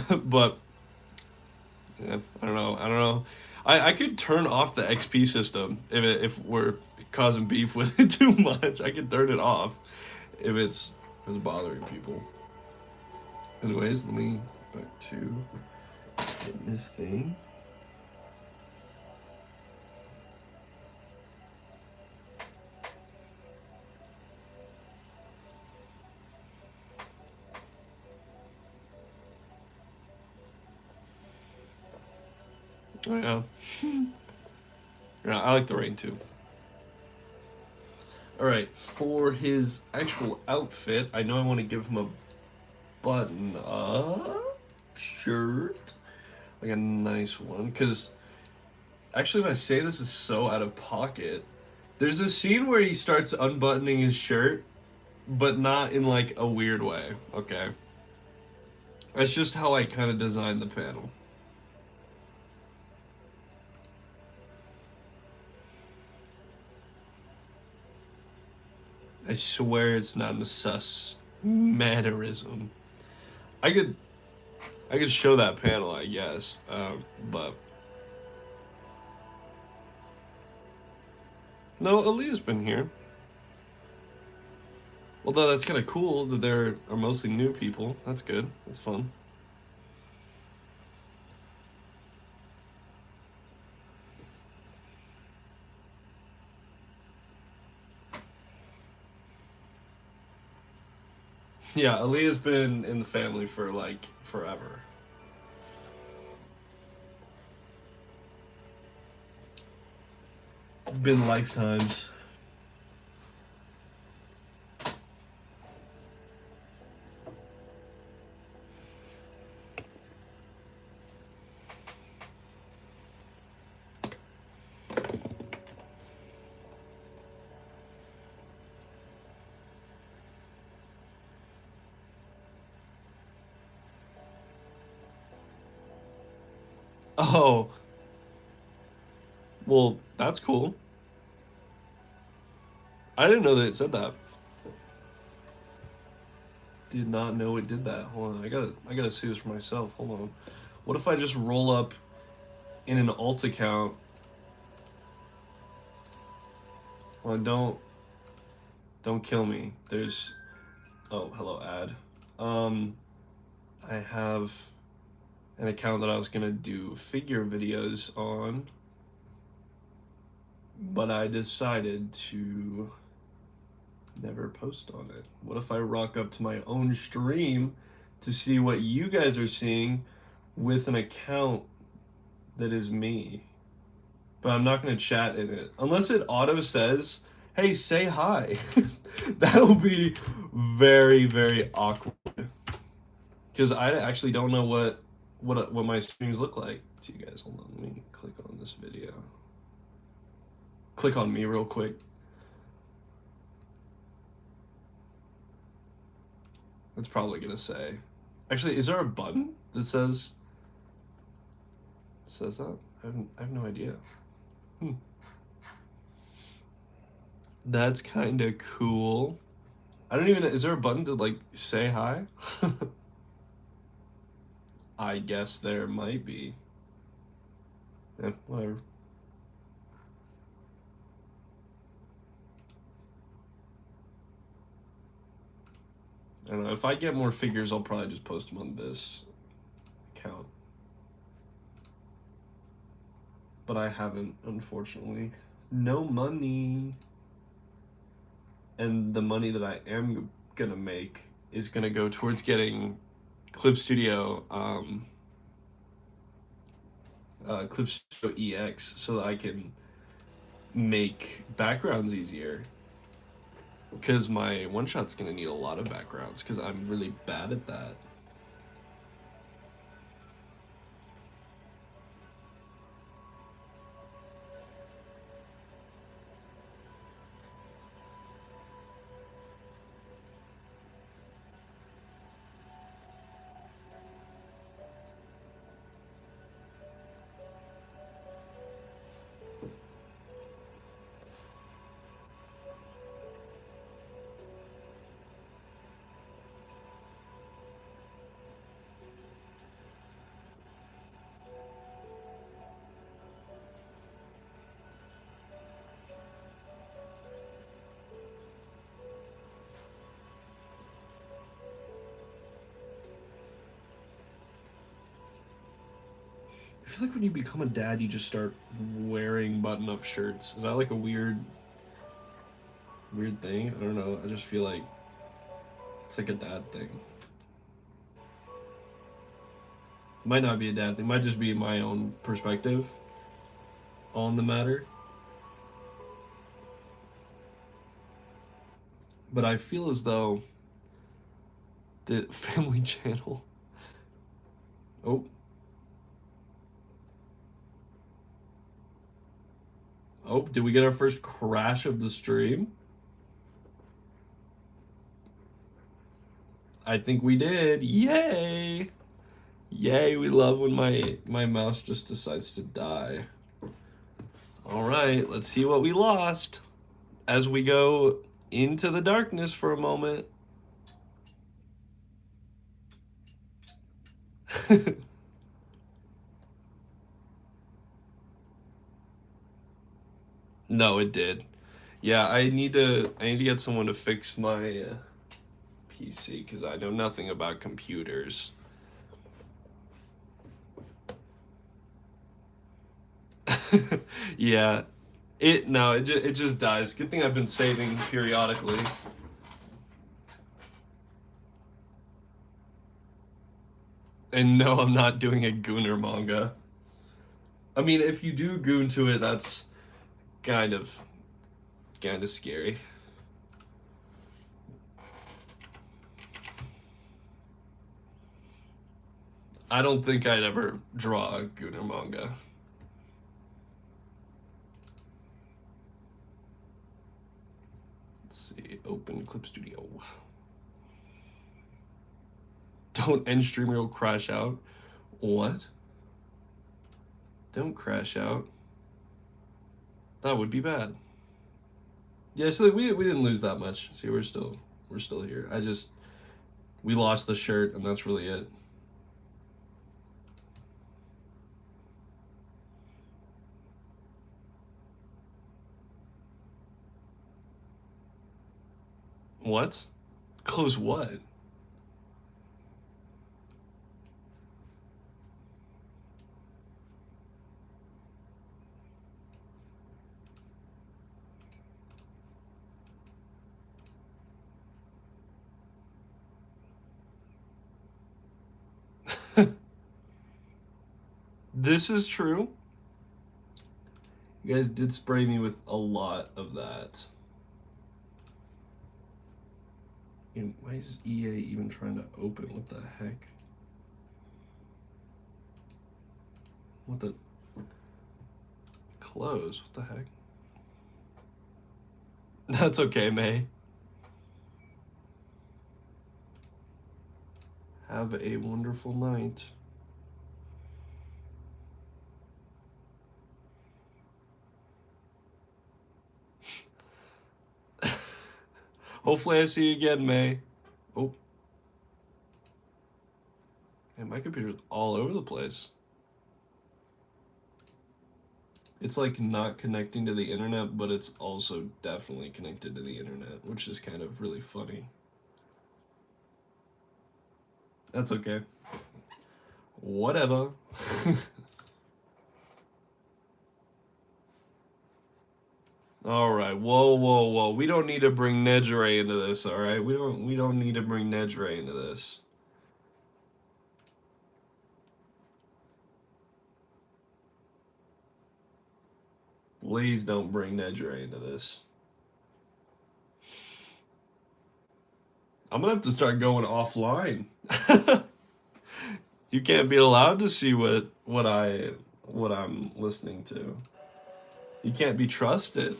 Speaker 1: But yeah, I don't know. I could turn off the XP system if we're causing beef with it too much. I could turn it off if it's bothering people. Anyways, let me get back to getting this thing. Oh, yeah. Yeah, I like the rain too. Alright, for his actual outfit, I know I want to give him a button-up shirt. Like a nice one. Because, actually, if I say this is so out of pocket, there's a scene where he starts unbuttoning his shirt, but not in, like, a weird way, okay? That's just how I kind of designed the panel. I swear it's not a sus mannerism. I could show that panel, I guess, but no, Aaliyah's been here. Although that's kind of cool that there are mostly new people. That's good. That's fun. Yeah, Aaliyah's been in the family for like forever. Been lifetimes. Oh. Well, that's cool. I didn't know that it said that. Did not know it did that. Hold on, I gotta see this for myself. Hold on. What if I just roll up in an alt account? Well, don't kill me. There's oh, hello ad. I have an account that I was gonna do figure videos on, but I decided to never post on it. What if I rock up to my own stream to see what you guys are seeing with an account that is me? But I'm not going to chat in it. Unless it auto says, hey, say hi. That'll be very, very awkward. Because I actually don't know what my streams look like to you guys. Hold on, let me click on this video. Click on me real quick. It's probably gonna say. Actually, is there a button that says that? I have no idea. That's kind of cool. I don't even, is there a button to like say hi? I guess there might be. Yeah, whatever. I don't know. If I get more figures, I'll probably just post them on this account. But I haven't, unfortunately. No money. And the money that I am gonna make is gonna go towards getting Clip Studio, Clip Studio EX, so that I can make backgrounds easier. Because my one shot's gonna need a lot of backgrounds, because I'm really bad at that. I feel like when you become a dad, you just start wearing button-up shirts. Is that like a weird thing? I don't know. I just feel like it's like a dad thing. Might not be a dad thing. Might just be my own perspective on the matter. But I feel as though the Family Channel. Oh. Oh, did we get our first crash of the stream? I think we did. Yay! Yay, we love when my mouse just decides to die. All right, let's see what we lost as we go into the darkness for a moment. No, it did. Yeah, I need to get someone to fix my PC because I know nothing about computers. Yeah, it just dies. Good thing I've been saving periodically. And no, I'm not doing a Gooner manga. I mean, if you do goon to it, that's kind of scary. I don't think I'd ever draw a Gooner manga. Let's see, open Clip Studio. Don't end stream or you'll crash out. What? Don't crash out. That would be bad. Yeah, so we didn't lose that much. See, we're still here. We lost the shirt and that's really it. What? Close what? This is true. You guys did spray me with a lot of that. And why is EA even trying to open? What the heck? What the? Close? What the heck? That's okay, May. Have a wonderful night. Hopefully I see you again, May. Oh. Man, my computer's all over the place. It's like not connecting to the internet, but it's also definitely connected to the internet, which is kind of really funny. That's okay. Whatever. All right. Whoa, whoa, whoa. We don't need to bring Nejire into this, all right? We don't need to bring Nejire into this. Please don't bring Nejire into this. I'm gonna have to start going offline. You can't be allowed to see what I'm listening to. You can't be trusted.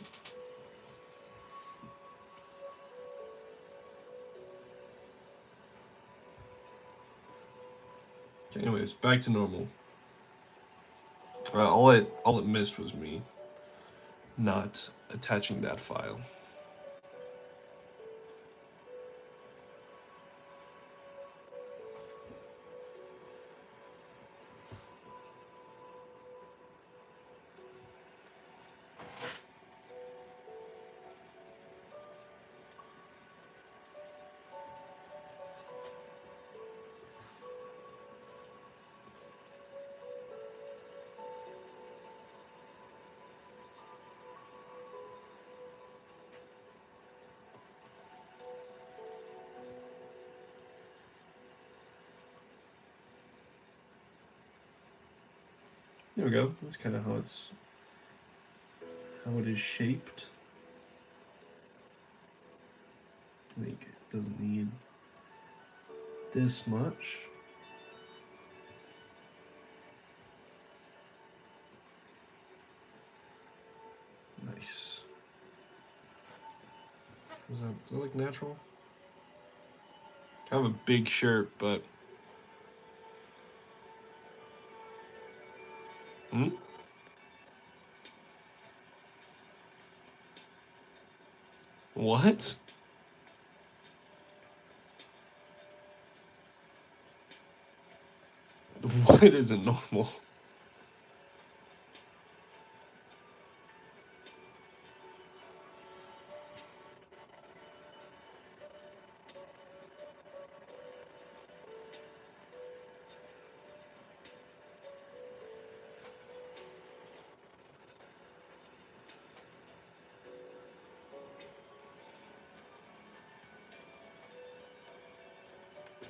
Speaker 1: Okay, anyways, back to normal. All it missed was me not attaching that file. There we go. That's kind of how it is shaped. I think it doesn't need this much. Nice. Does that look natural? Kind of a big shirt, but What? What isn't normal?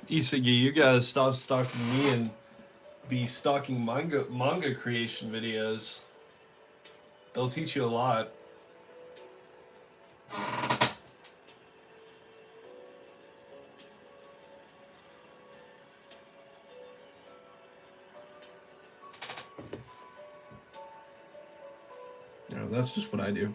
Speaker 1: Isagi, you gotta stop stalking me and be stalking manga creation videos. They'll teach you a lot. No, that's just what I do.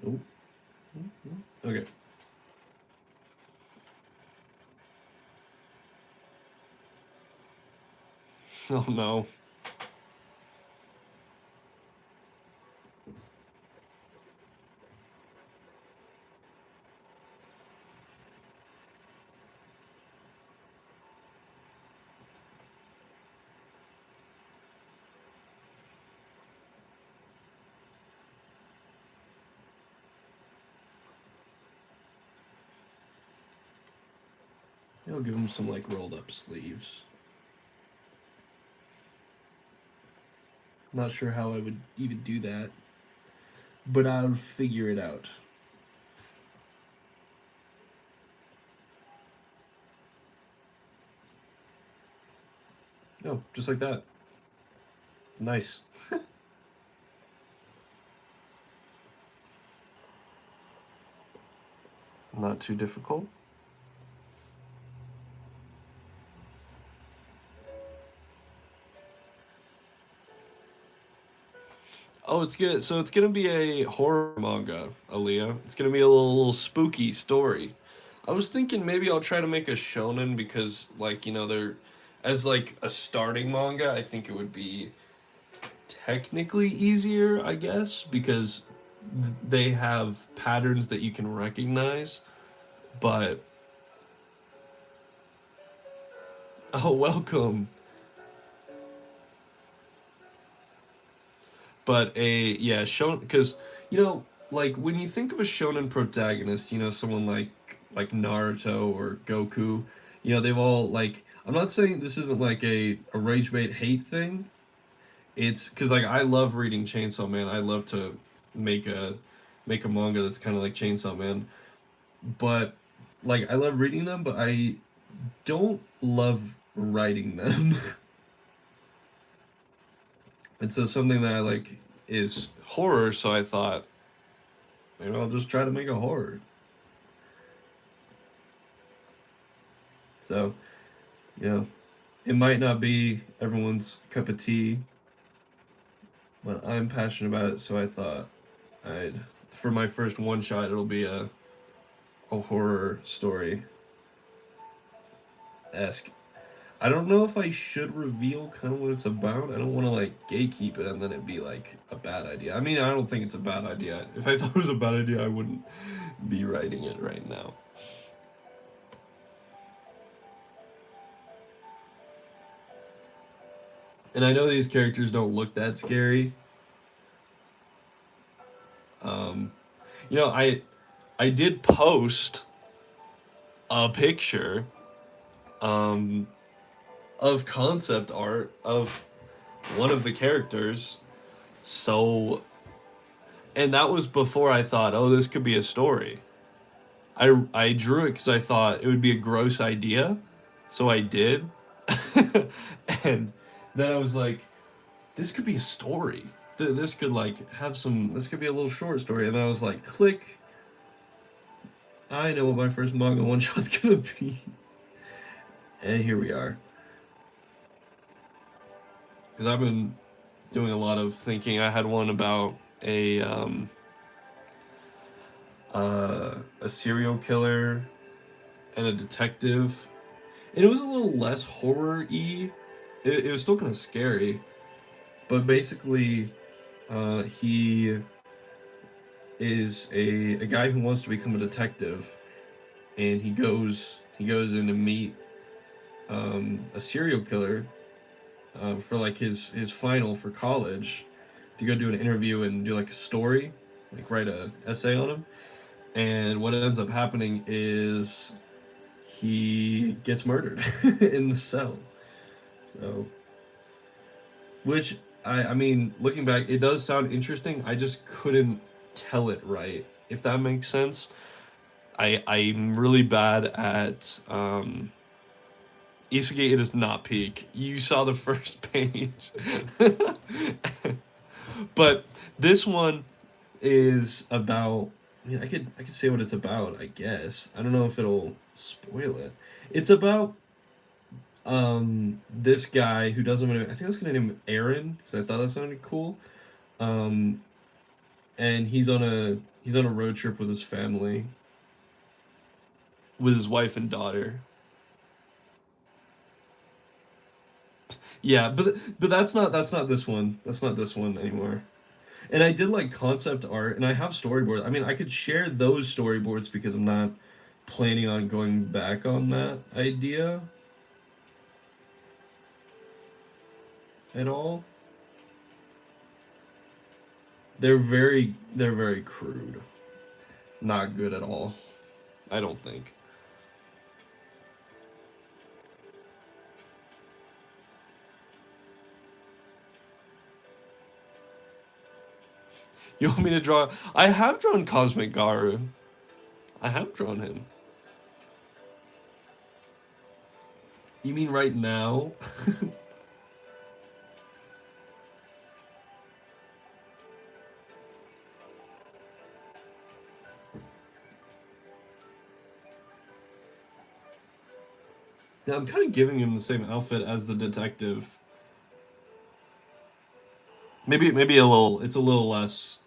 Speaker 1: Nope. Okay. Oh no. I'll give him some like rolled up sleeves. Not sure how I would even do that, but I'll figure it out. Oh, just like that. Nice. Not too difficult. Oh, it's good. So it's gonna be a horror manga, Aaliyah. It's gonna be a little spooky story. I was thinking maybe I'll try to make a shonen because, like, they're as like a starting manga. I think it would be technically easier, I guess, because they have patterns that you can recognize. But oh, welcome. But a yeah, shonen because like when you think of a shonen protagonist, someone like Naruto or Goku, they've all like. I'm not saying this isn't like a rage bait hate thing. It's because like I love reading Chainsaw Man. I love to make a make a manga that's kind of like Chainsaw Man. But like I love reading them, but I don't love writing them. And so something that I like is horror. So I thought maybe I'll just try to make a horror. So yeah, it might not be everyone's cup of tea, but I'm passionate about it. So I thought I'd for my first one shot, it'll be a horror story esque. I don't know if I should reveal kind of what it's about. I don't want to like gatekeep it and then it'd be like a bad idea. I mean, I don't think it's a bad idea. If I thought it was a bad idea, I wouldn't be writing it right now. And I know these characters don't look that scary. Um, I did post a picture um, of concept art of one of the characters. So, and that was before I thought, oh, this could be a story. I drew it because I thought it would be a gross idea, so I did, and then I was like, this could be a story. This could like have some. This could be a little short story, and then I was like, click. I know what my first manga one shot's gonna be, and here we are. Because I've been doing a lot of thinking. I had one about a serial killer and a detective, and it was a little less horror-y. It was still kind of scary, but basically, he is a guy who wants to become a detective, and he goes in to meet a serial killer for like his final for college to go do an interview and do like a story, like write a essay on him. And what ends up happening is he gets murdered in the cell. So, which I mean, looking back, it does sound interesting. I just couldn't tell it right, if that makes sense. I'm really bad at Isekai. It is not peak. You saw the first page, but this one is about. I mean, I could say what it's about. I guess I don't know if it'll spoil it. It's about this guy who doesn't want to. I think I was gonna name him Aaron because I thought that sounded cool. Um, and he's on a road trip with his family, with his wife and daughter. Yeah, but that's not this one. That's not this one anymore. And I did like concept art, and I have storyboards. I mean, I could share those storyboards because I'm not planning on going back on that idea at all. They're very crude. Not good at all. I don't think. You want me to draw? I have drawn Cosmic Garu. I have drawn him. You mean right now? Yeah, I'm kind of giving him the same outfit as the detective. Maybe a little. It's a little less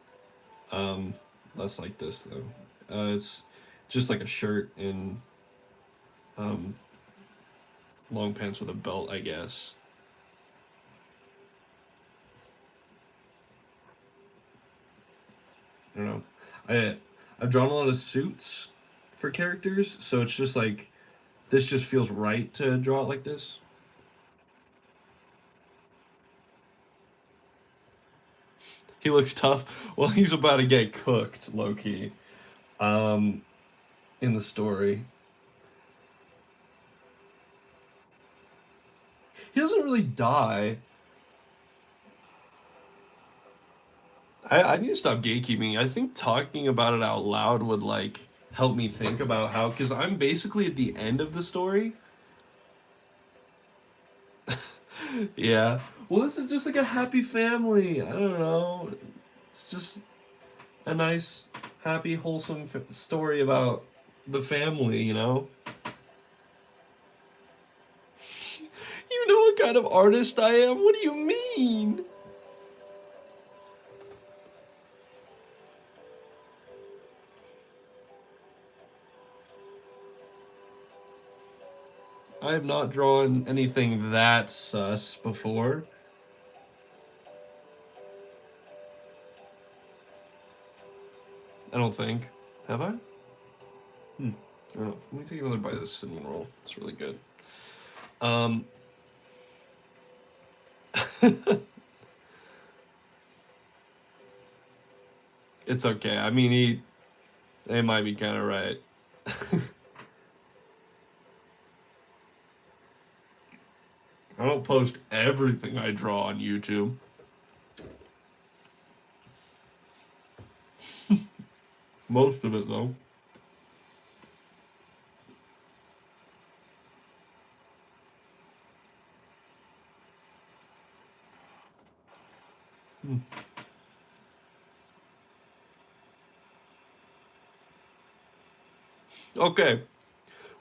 Speaker 1: um less like this though. It's just like a shirt and um long pants with a belt, I guess. I don't know. I've drawn a lot of suits for characters, so it's just like this just feels right to draw it like this. He looks tough. Well, he's about to get cooked, low key. Um, in the story, he doesn't really die. I need to stop gatekeeping. I think talking about it out loud would like help me think about how, because I'm basically at the end of the story. Yeah. Well, this is just like a happy family. I don't know. It's just a nice, happy, wholesome story about the family, you know? You know what kind of artist I am? What do you mean? I have not drawn anything that sus before. I don't think. Have I? Hmm. I don't know. Let me take another bite of this cinnamon roll. It's really good. Um, it's okay. I mean, they might be kind of right. I don't post everything I draw on YouTube. Most of it, though. Hmm. Okay.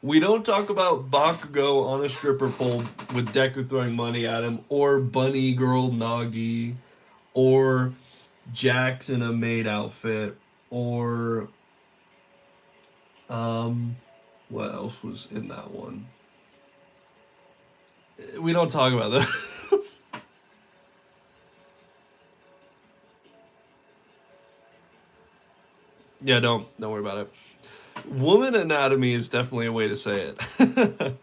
Speaker 1: We don't talk about Bakugo on a stripper pole with Deku throwing money at him, or Bunny Girl Nagi, or Jax in a maid outfit, or um, what else was in that one? We don't talk about that. Yeah, don't worry about it. Woman anatomy is definitely a way to say it.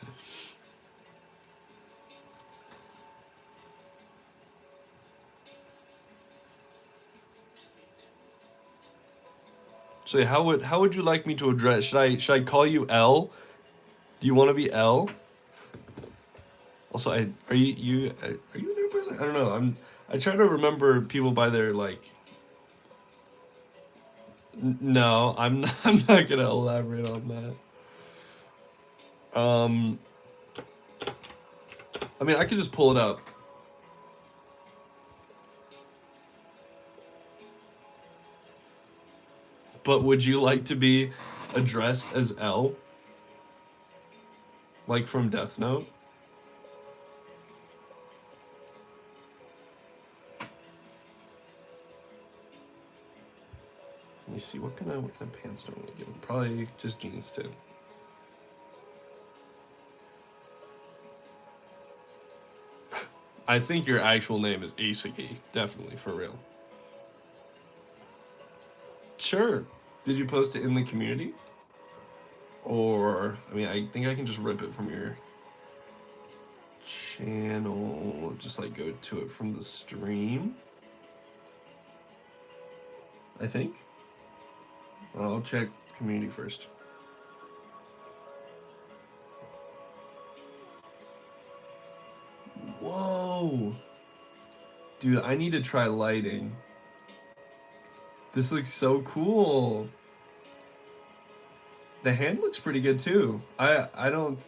Speaker 1: So how would you like me to address? Should I call you L? Do you want to be L? Also, I are you a new person? I don't know. I try to remember people by their like. No, I'm not, I'm not gonna elaborate on that. I mean, I could just pull it up. But would you like to be addressed as L? Like from Death Note? Let me see. What kind of pants do I want to give him? Probably just jeans too. I think your actual name is Isagi. Definitely, for real. Sure. Did you post it in the community? Or, I mean, I think I can just rip it from your channel. Just like go to it from the stream. I think. Well, I'll check community first. Whoa. Dude, I need to try lighting. This looks so cool. The hand looks pretty good too. I don't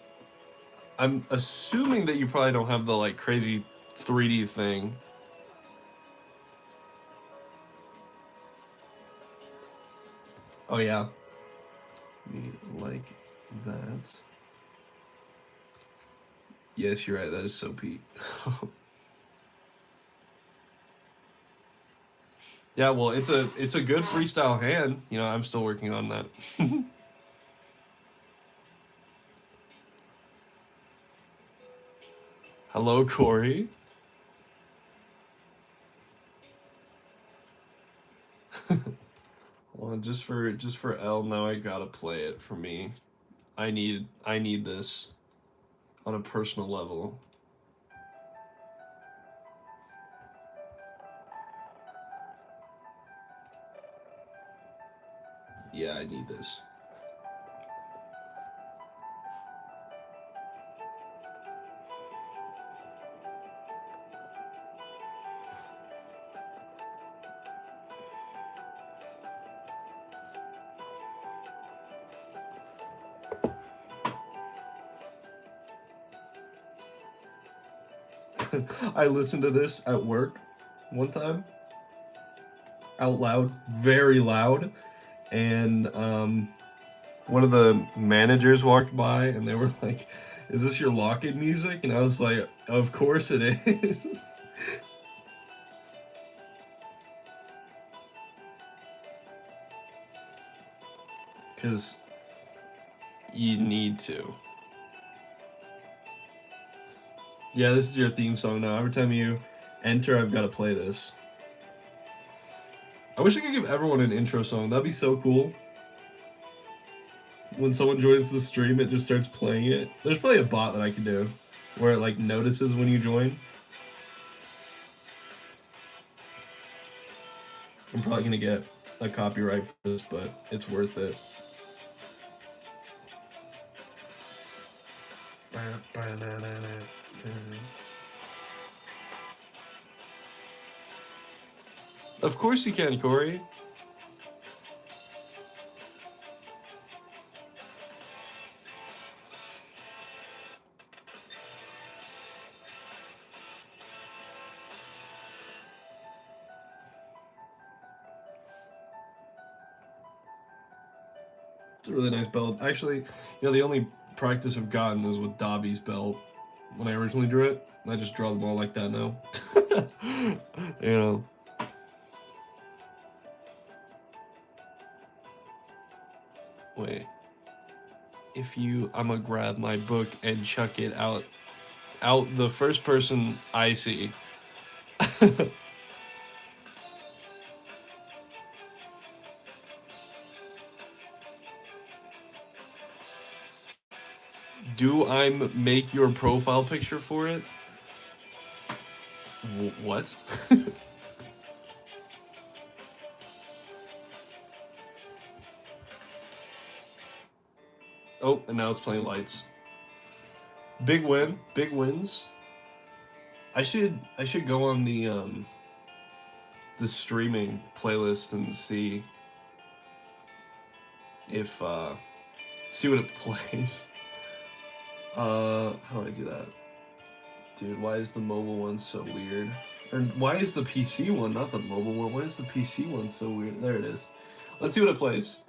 Speaker 1: I'm assuming that you probably don't have the like crazy 3D thing. Oh yeah. Me like that. Yes, you're right. That is so Pete. Yeah, well, it's a good freestyle hand. You know, I'm still working on that. Hello, Corey. Well, just for L now, I gotta play it for me. I need this on a personal level. Yeah, I need this. I listened to this at work one time out loud, very loud, and one of the managers walked by and they were like, "Is this your lock-in music?" And I was like, "Of course it is." Because you need to. Yeah, this is your theme song now. Every time you enter, I've got to play this. I wish I could give everyone an intro song. That'd be so cool. When someone joins the stream, it just starts playing it. There's probably a bot that I can do where it like notices when you join. I'm probably gonna get a copyright for this, but it's worth it. Of course you can, Corey. It's a really nice belt. Actually, you know, the only practice I've gotten is with Dobby's belt. When I originally drew it, I just draw them all like that now. You know. Wait. If you, I'm gonna grab my book and chuck it out the first person I see. Do I make your profile picture for it? What? Oh, and now it's playing lights. Big win, big wins. I should go on the streaming playlist and see if see what it plays. How do I do that? Dude, why is the mobile one so weird? Or why is the PC one, not the mobile one? Why is the PC one so weird? There it is. Let's see what it plays.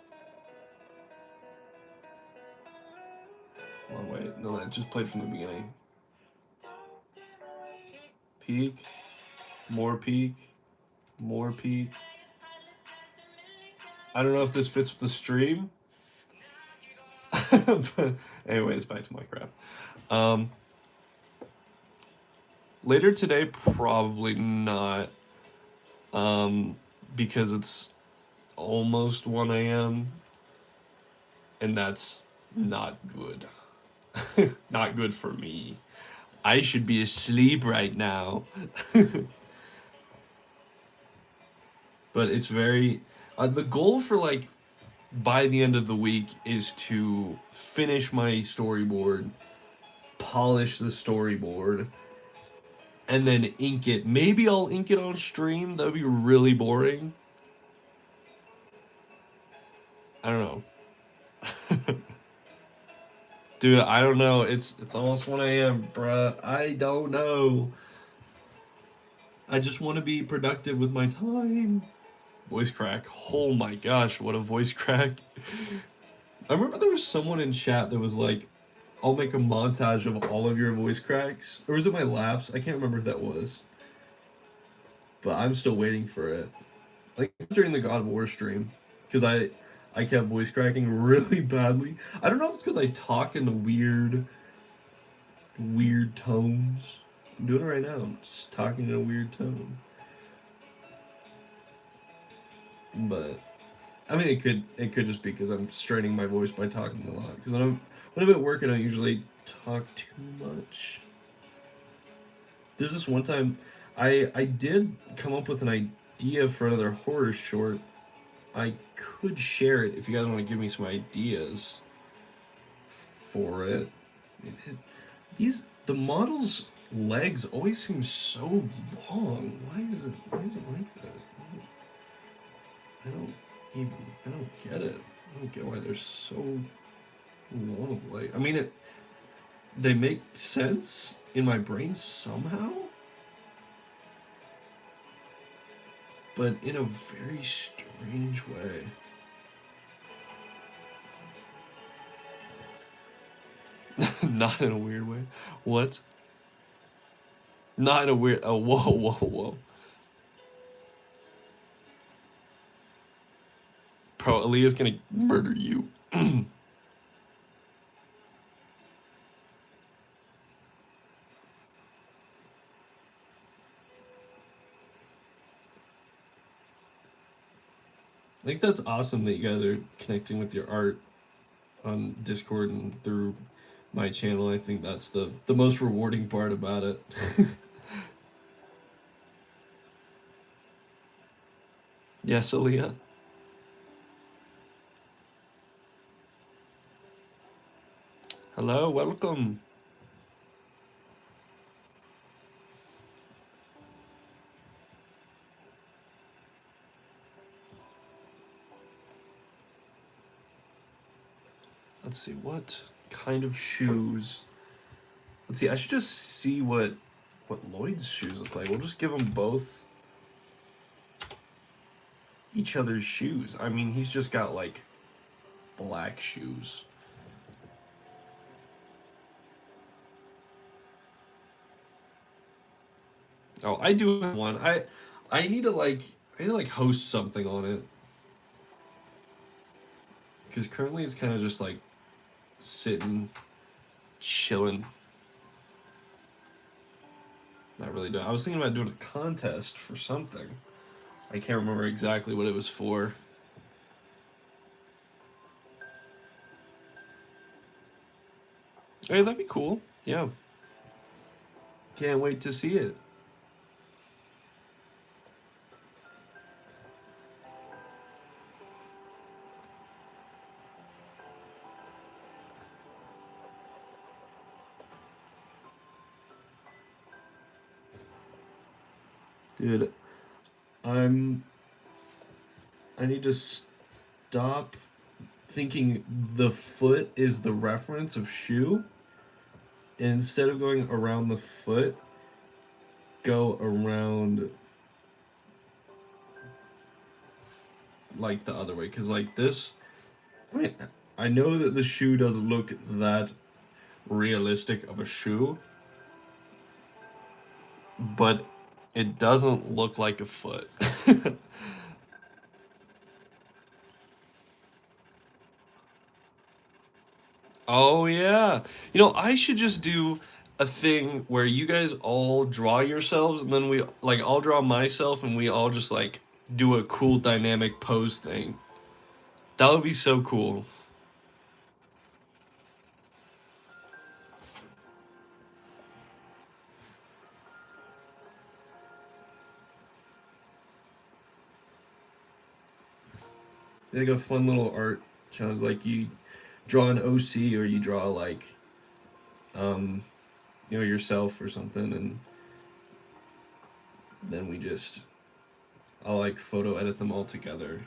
Speaker 1: Oh wait, no, that just played from the beginning. Peak, more peak, more peak. I don't know if this fits with the stream. But anyways, back to Minecraft. Later today, probably not. Because it's almost 1 a.m. and that's not good. Not good for me. I should be asleep right now. But it's very... the goal for, like, by the end of the week is to finish my storyboard, polish the storyboard, and then ink it. Maybe I'll ink it on stream. That would be really boring. I don't know. Dude, I don't know. It's almost 1 a.m., bruh. I don't know. I just want to be productive with my time. Voice crack. Oh my gosh, what a voice crack. I remember there was someone in chat that was like, I'll make a montage of all of your voice cracks. Or was it my laughs? I can't remember if that was. But I'm still waiting for it. Like during the God of War stream, because I kept voice cracking really badly. I don't know if it's because I talk in weird tones. I'm doing it right now. I'm just talking in a weird tone. But I mean, it could just be because I'm straining my voice by talking a lot. Because when I'm at work, I don't usually talk too much. There's this one time, I did come up with an idea for another horror short. I could share it if you guys want to give me some ideas for it. The model's legs always seem so long. Why is it like that? I don't even I don't get it. I don't get why they're so long of leg. I mean they make sense in my brain somehow, but in a very strange way. Not in a weird way. What? Not in a weird. Oh, whoa, whoa, whoa. Bro, Aaliyah's gonna murder you. I think that's awesome that you guys are connecting with your art on Discord and through my channel. I think that's the most rewarding part about it. Yes, Aaliyah. Hello, welcome. Let's see, what kind of shoes? Let's see, I should just see what Lloyd's shoes look like. We'll just give them both each other's shoes. I mean, he's just got like black shoes. Oh, I do have one. I need to like host something on it. Cuz currently it's kind of just like sitting chilling. Not really doing. I was thinking about doing a contest for something. I can't remember exactly what it was for. Hey, that'd be cool. Yeah. Can't wait to see it. Dude, I'm I need to stop thinking the foot is the reference of shoe. And instead of going around the foot, go around like the other way. Because like this, I mean, I know that the shoe doesn't look that realistic of a shoe, but it doesn't look like a foot. Oh yeah. I should just do a thing where you guys all draw yourselves and then we like I'll draw myself and we all just like do a cool dynamic pose thing. That would be so cool. Like a fun little art challenge like you draw an OC or you draw like um yourself or something and then I'll like photo edit them all together.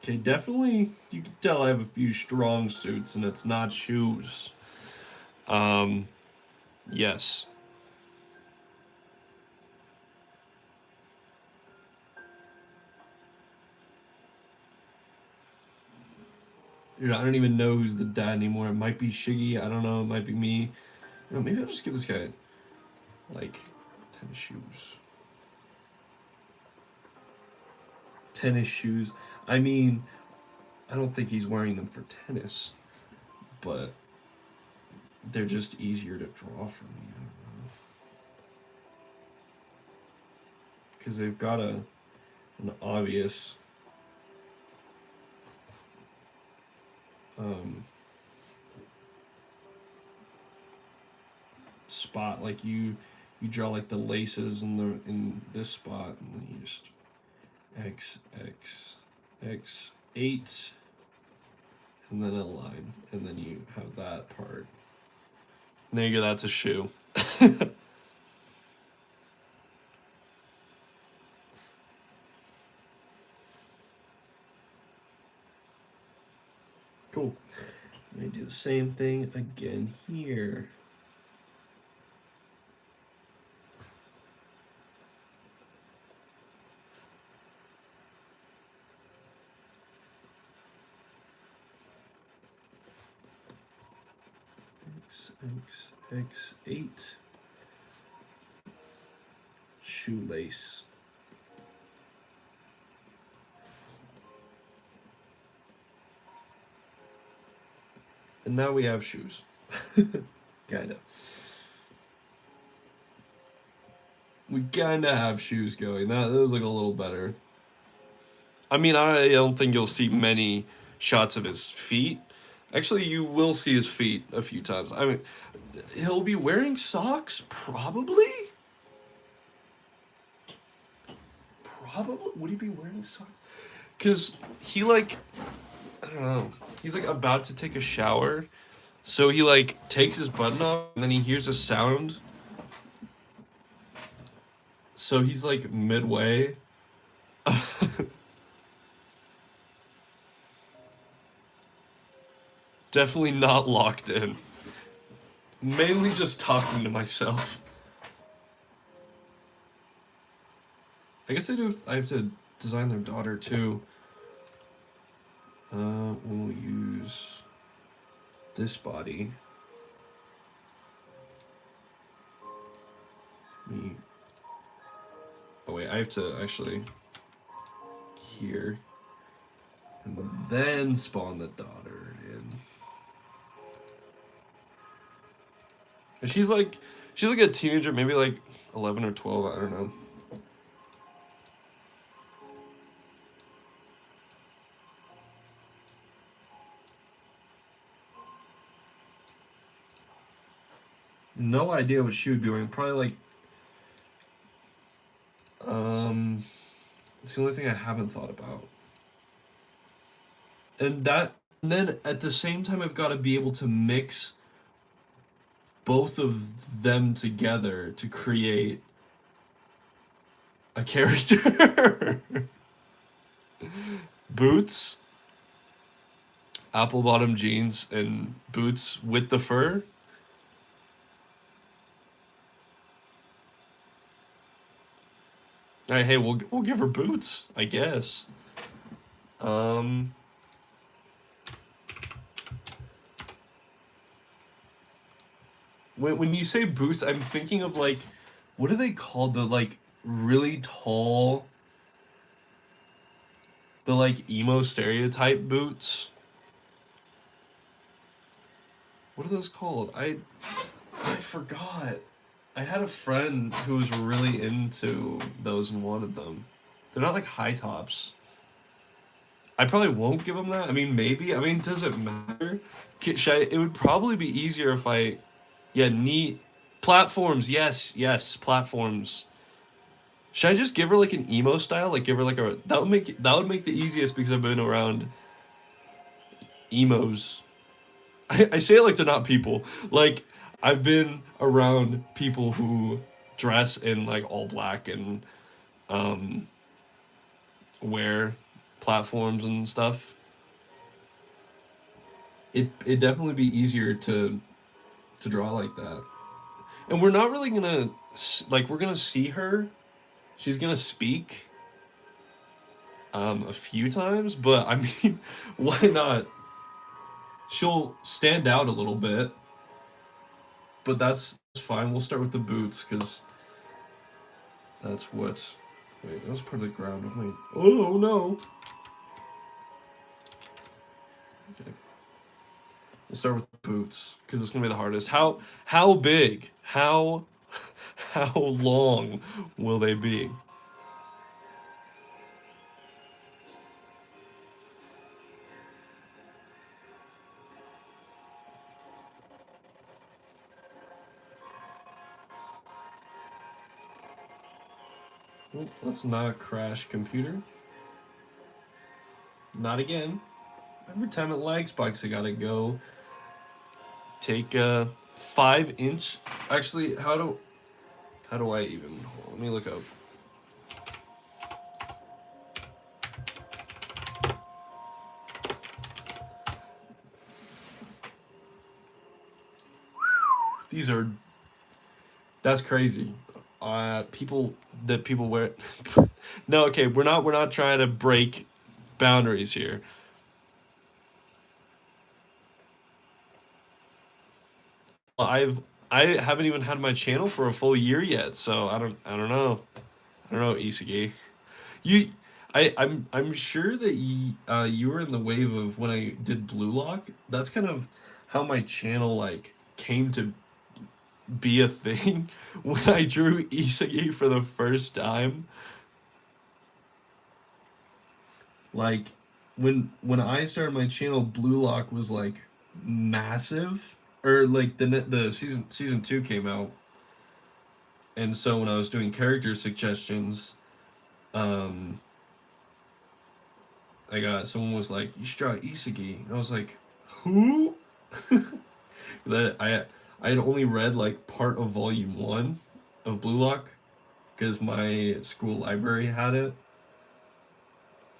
Speaker 1: Okay, definitely you can tell I have a few strong suits and it's not shoes. Um yes. Dude, I don't even know who's the dad anymore. It might be Shiggy, I don't know, it might be me. Maybe I'll just give this guy Like, tennis shoes. Tennis shoes. I mean, I don't think he's wearing them for tennis, but they're just easier to draw for me. I don't know. Because they've got an obvious um, spot. Like you draw like the laces in this spot, and then you just X8, and then a line, and then you have that part. And there you go. That's a shoe. Cool. Let me do the same thing again here. X8 shoelace. And now we have shoes. Kinda. We kinda have shoes going. Those look a little better. I mean, I don't think you'll see many shots of his feet. Actually, you will see his feet a few times. I mean, he'll be wearing socks, probably? Probably? Would he be wearing socks? Because he, like, I don't know. He's, like, about to take a shower. So he, like, takes his button off, and then he hears a sound. So he's, like, midway. Definitely not locked in. Mainly just talking to myself. I guess I have to design their daughter too. We'll use this body. Oh wait, I have to actually here. And then spawn the daughter in. And she's like a teenager, maybe like 11 or 12, I don't know. No idea what she would be wearing. Probably like it's the only thing I haven't thought about. And then at the same time I've got to be able to mix both of them together to create a character. Boots, apple bottom jeans, and boots with the fur. Hey, we'll give her boots, I guess. When you say boots, I'm thinking of like, what are they called? The like really tall, the like emo stereotype boots. What are those called? I forgot. I had a friend who was really into those and wanted them. They're not like high tops. I probably won't give him that. I mean, maybe. I mean, does it matter? It would probably be easier if I... Yeah, neat. Platforms, yes, platforms. Should I just give her like an emo style? Like give her like a... That would make the easiest because I've been around emos. I say it like they're not people. Like, I've been around people who dress in like all black and wear platforms and stuff. It'd definitely be easier to draw like that. And we're not really gonna like, we're gonna see her. She's gonna speak a few times, but I mean, why not? She'll stand out a little bit. But that's It's fine. We'll start with the boots because that's what. Wait, that was part of the ground. Wait. Oh no. Okay. We'll start with the boots because it's gonna be the hardest. How big? How long will they be? Oh, let's not crash computer. Not again. Every time it lag spikes, I gotta go take a 5 inch. Actually, how do I even? Hold on, let me look up. These are. That's crazy. People wear. No, okay, we're not trying to break boundaries here. I've I haven't even had my channel for a full year yet, so I don't know. I don't know, Isagi. You I'm sure that you were in the wave of when I did Blue Lock. That's kind of how my channel like came to be a thing when I drew Isagi for the first time. Like when I started my channel, Blue Lock was like massive, or like the season 2 came out, and so when I was doing character suggestions, um, I got someone was like, "You should draw Isagi," and I was like, "Who?" 'Cause I had only read like part of volume 1 of Blue Lock because my school library had it.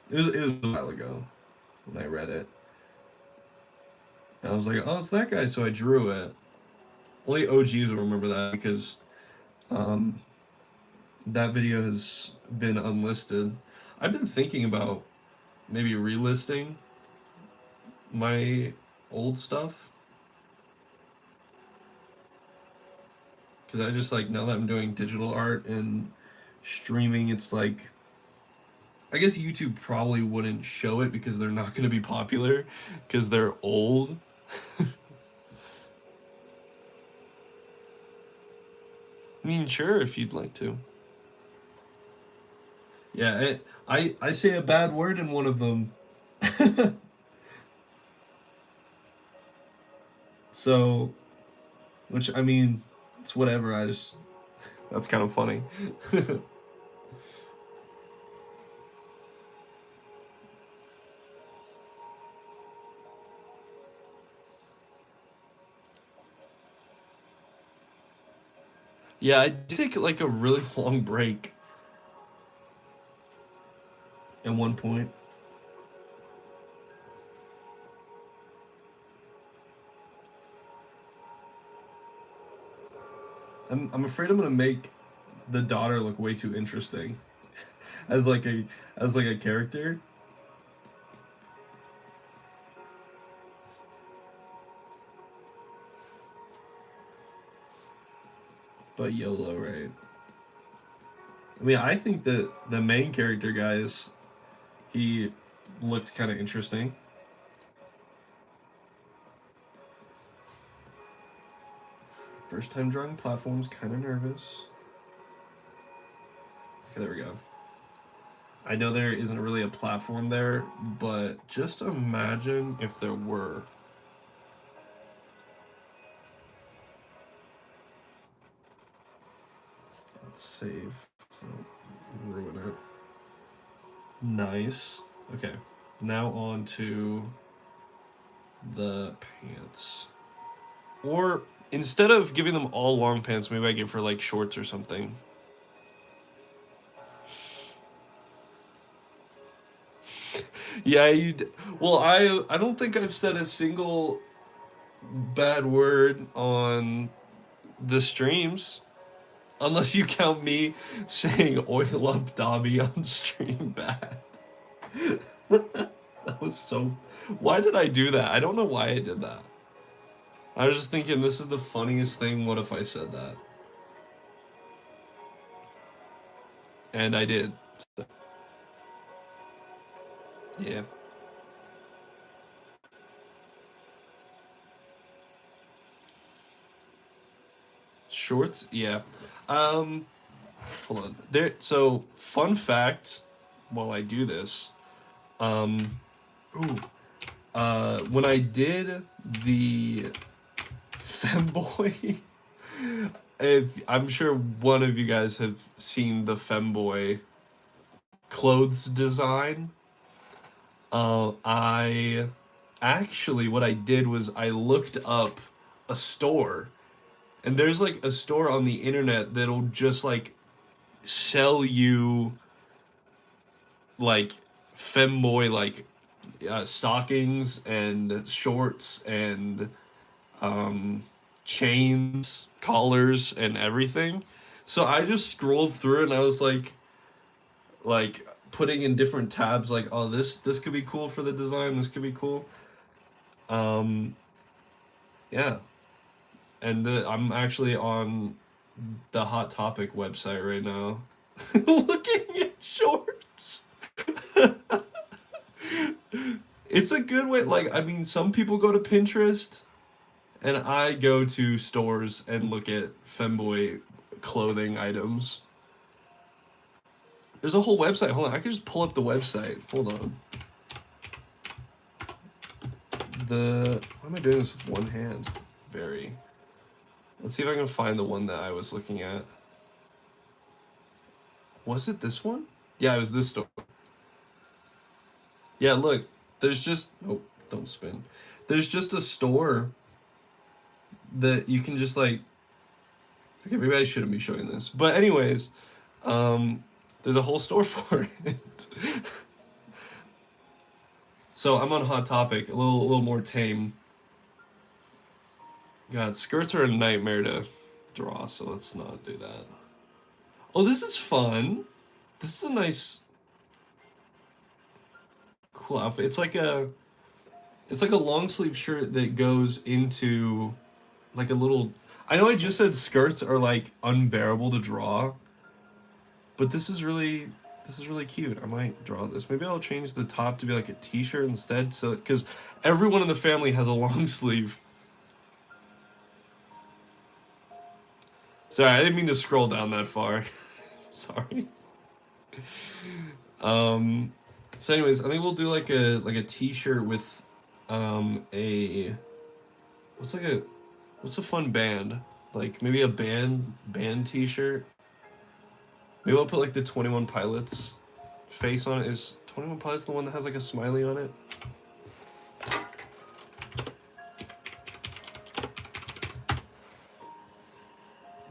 Speaker 1: It was a while ago when I read it. And I was like, oh, it's that guy, so I drew it. Only OGs will remember that because um, that video has been unlisted. I've been thinking about maybe relisting my old stuff because I just like now that I'm doing digital art and streaming, it's like I guess YouTube probably wouldn't show it because they're not going to be popular because they're old. I mean, sure, if you'd like to. Yeah, I say a bad word in one of them. So, which I mean, it's whatever. I just that's kind of funny. Yeah, I did take like a really long break at one point. I'm afraid I'm gonna make the daughter look way too interesting as like a as like a character. But YOLO, right? I mean, I think that the main character guys, he looked kind of interesting. First time drawing platforms, kind of nervous. Okay, there we go. I know there isn't really a platform there, but just imagine if there were. Let's save. Don't ruin it. Nice. Okay. Now on to the pants. Or instead of giving them all long pants, maybe I give her like shorts or something. Yeah, well, I don't think I've said a single bad word on the streams, unless you count me saying "oil up Dobby" on stream bad. That was so. Why did I do that? I don't know why I did that. I was just thinking, this is the funniest thing. What if I said that? And I did. So, yeah. Shorts? Yeah. Um, hold on. There. So, fun fact. While I do this, um, ooh, when I did the femboy, if I'm sure one of you guys have seen the femboy clothes design. I actually what I did was I looked up a store, and there's like a store on the internet that'll just like sell you like femboy like stockings and shorts and um, chains, collars, and everything. So I just scrolled through and I was like putting in different tabs like, oh, this could be cool for the design, this could be cool. Um, yeah. And I'm actually on the Hot Topic website right now looking at shorts. It's a good way. Like, I mean, some people go to Pinterest, and I go to stores and look at femboy clothing items. There's a whole website. Hold on, I could just pull up the website. Hold on. Why am I doing this with one hand? Very. Let's see if I can find the one that I was looking at. Was it this one? Yeah, it was this store. Yeah, look. There's just... Oh, don't spin. There's just a store that you can just, like... Okay, maybe I shouldn't be showing this. But anyways, there's a whole store for it. So I'm on Hot Topic, a little more tame. God, skirts are a nightmare to draw, so let's not do that. Oh, this is fun. This is a nice, cool outfit. It's like a long sleeve shirt that goes into like a little. I know I just said skirts are like unbearable to draw, but this is really cute. I might draw this. Maybe I'll change the top to be like a t-shirt instead, so because everyone in the family has a long sleeve. Sorry, I didn't mean to scroll down that far. Sorry. Um, so anyways, I think we'll do like a t-shirt with a what's a fun band? Like maybe a band t-shirt. Maybe I'll put like the 21 Pilots face on it. Is 21 Pilots the one that has like a smiley on it?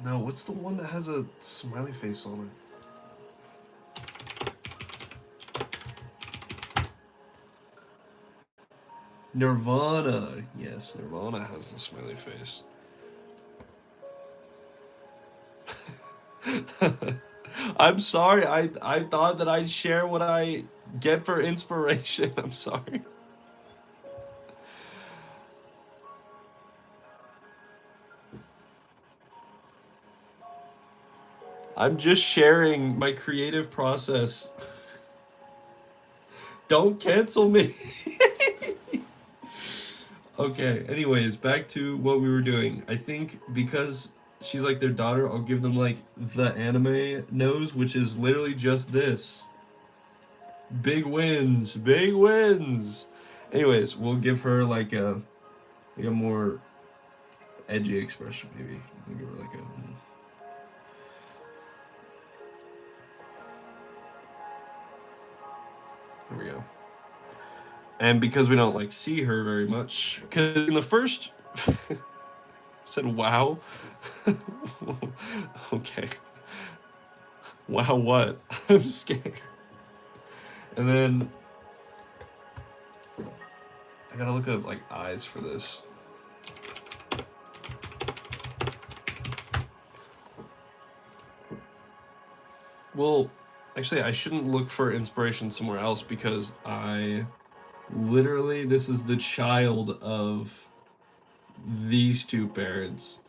Speaker 1: No, what's the one that has a smiley face on it? Nirvana. Yes, Nirvana has the smiley face. I'm sorry. I thought that I'd share what I get for inspiration. I'm sorry. I'm just sharing my creative process. Don't cancel me. Okay, anyways, back to what we were doing. I think because she's like their daughter, I'll give them like the anime nose, which is literally just this. Big wins, big wins. Anyways, we'll give her like a more edgy expression maybe. We'll give her like a There we go. And because we don't like see her very much, because in the first said wow. Okay. Wow, what? I'm scared. And then I gotta look up like eyes for this. Well, actually, I shouldn't look for inspiration somewhere else because I literally, this is the child of these two parents.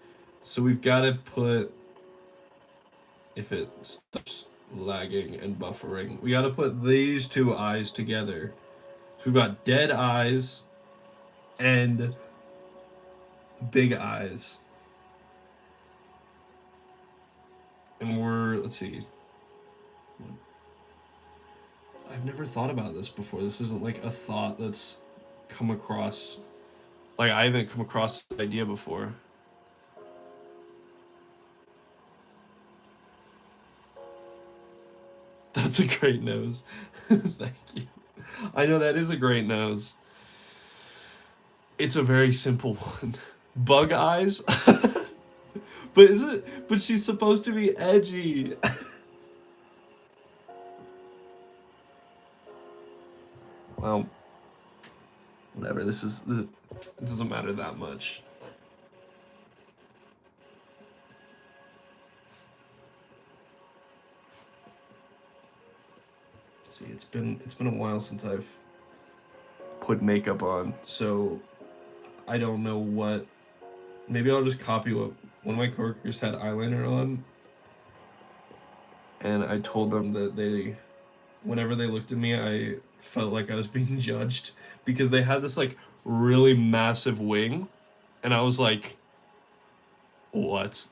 Speaker 1: So we've got to put, if it stops lagging and buffering, we got to put these two eyes together. So we've got dead eyes and big eyes. And we're, let's see. I've never thought about this before. This isn't like a thought that's come across. Like, I haven't come across this idea before. That's a great nose. Thank you. I know that is a great nose. It's a very simple one. Bug eyes? But is it? But she's supposed to be edgy. Well, whatever. This it doesn't matter that much. See, it's been a while since I've put makeup on, so I don't know what. Maybe I'll just copy what one of my coworkers had eyeliner on, and I told them that whenever they looked at me, I felt like I was being judged because they had this like really massive wing, and I was like, what?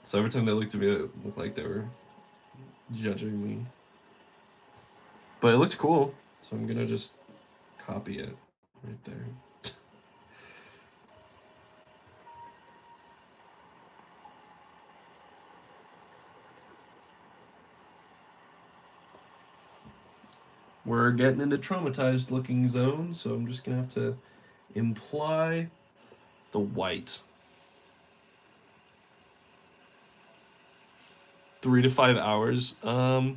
Speaker 1: So every time they looked at me, it looked like they were judging me. But it looked cool, so I'm gonna just copy it right there. We're getting into traumatized looking zone, so I'm just gonna have to imply the white. 3 to 5 hours. I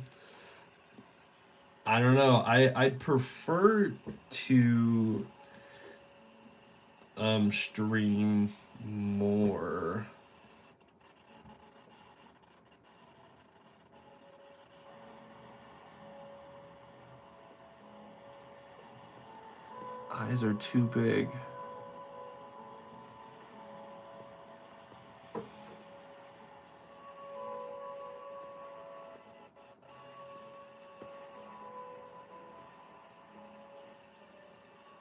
Speaker 1: don't know. I'd prefer to stream more. Eyes are too big.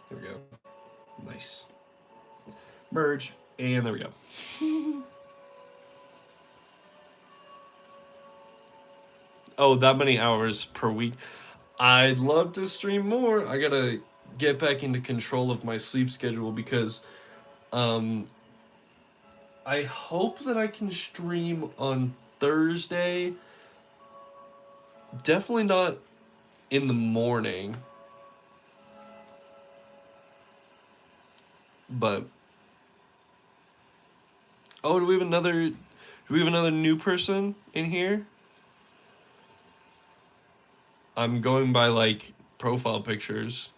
Speaker 1: There we go. Nice. Merge. And there we go. Oh, that many hours per week. I'd love to stream more. I gotta get back into control of my sleep schedule because I hope that I can stream on Thursday. Definitely not in the morning. But oh, do we have another new person in here? I'm going by like profile pictures,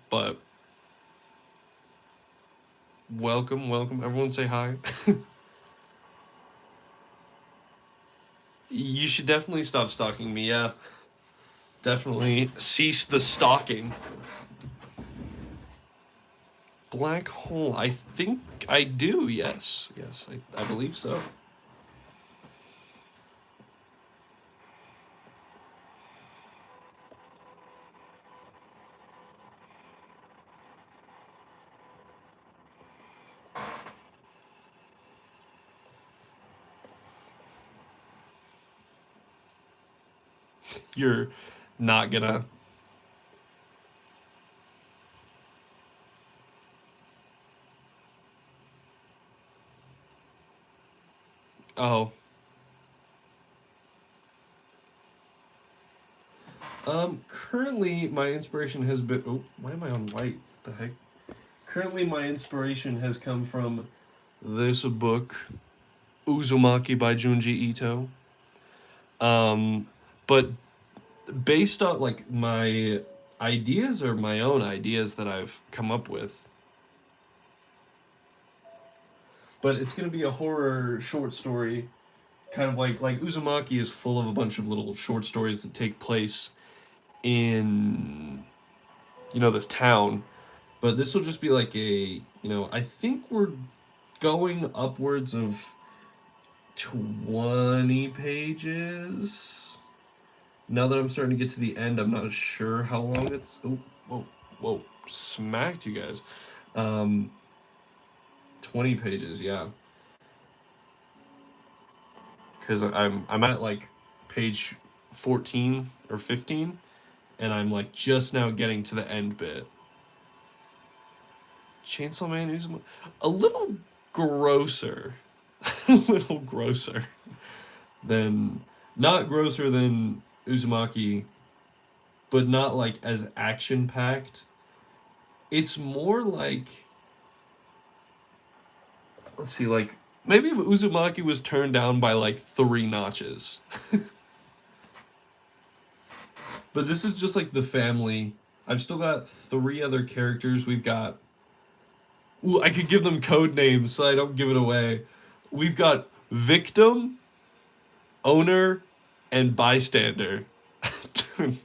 Speaker 1: but welcome. Everyone say hi. You should definitely stop stalking me, yeah. Definitely cease the stalking. Black hole. I think I do, yes. Yes, I believe so. You're not gonna. Oh. Currently my inspiration has been. Oh, why am I on white? The heck? Currently my inspiration has come from this book, Uzumaki by Junji Ito. But based on like my ideas or my own ideas that I've come up with. But it's gonna be a horror short story, kind of like Uzumaki is full of a bunch of little short stories that take place in, this town, But this will just be like I think we're going upwards of 20 pages. Now that I'm starting to get to the end, I'm not sure how long it's. Oh, whoa, whoa, smacked you guys. Um, 20 pages, yeah. Because I'm at like page 14 or 15, and I'm like just now getting to the end bit. Chainsaw Man Uzumaki, a little grosser, a little grosser than, not grosser than Uzumaki, but not like as action packed. It's more like, let's see, like maybe if Uzumaki was turned down by like 3 notches. But this is just like the family. I've still got 3 other characters. We've got. Ooh, I could give them code names so I don't give it away. We've got victim, owner, and bystander. and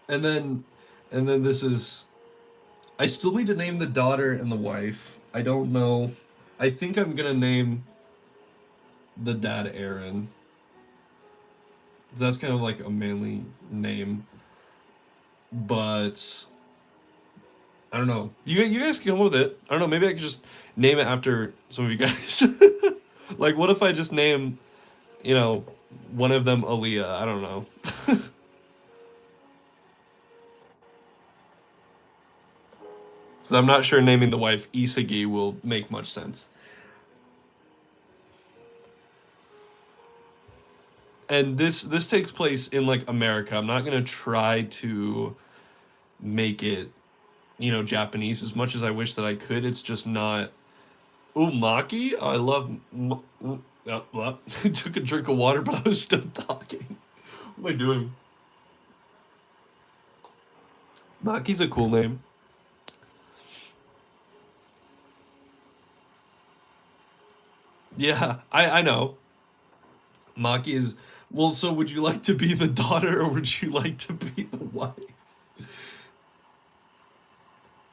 Speaker 1: then, and then this is. I still need to name the daughter and the wife. I don't know. I think I'm gonna name the dad Aaron. That's kind of like a manly name, but I don't know. You guys can come up with it. I don't know. Maybe I could just name it after some of you guys. Like, what if I just name, you know, one of them Aaliyah? I don't know. So I'm not sure naming the wife Isagi will make much sense. And this takes place in like America. I'm not gonna try to make it, Japanese as much as I wish that I could. It's just not. Ooh, maki. I love. I took a drink of water, but I was still talking. What am I doing? Maki's a cool name. Yeah, I know. Maki is. Well, so would you like to be the daughter or would you like to be the wife?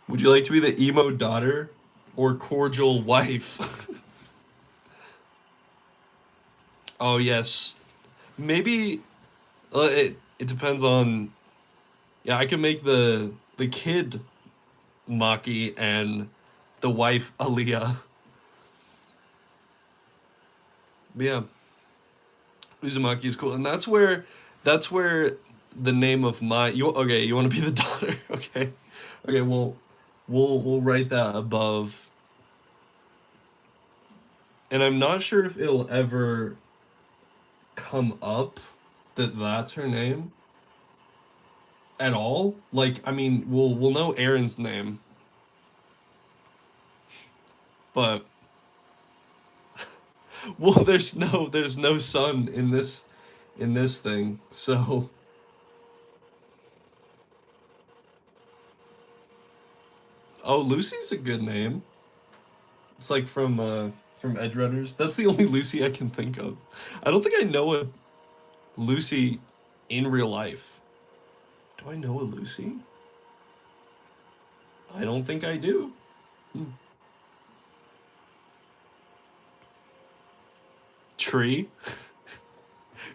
Speaker 1: Would you like to be the emo daughter or cordial wife? Oh, yes. Maybe it depends on. Yeah, I can make the kid Maki and the wife Aaliyah. But yeah, Uzumaki is cool, and that's where the name of my you okay. You want to be the daughter? Okay, okay. Well, we'll write that above, and I'm not sure if it'll ever come up that that's her name at all. Like, I mean, we'll know Aaron's name, but well, there's no son in this thing, so. Oh, Lucy's a good name. It's like from Edge Runners. That's the only Lucy I can think of. I don't think I know a Lucy in real life. Do I know a Lucy? I don't think I do. Hmm. Tree?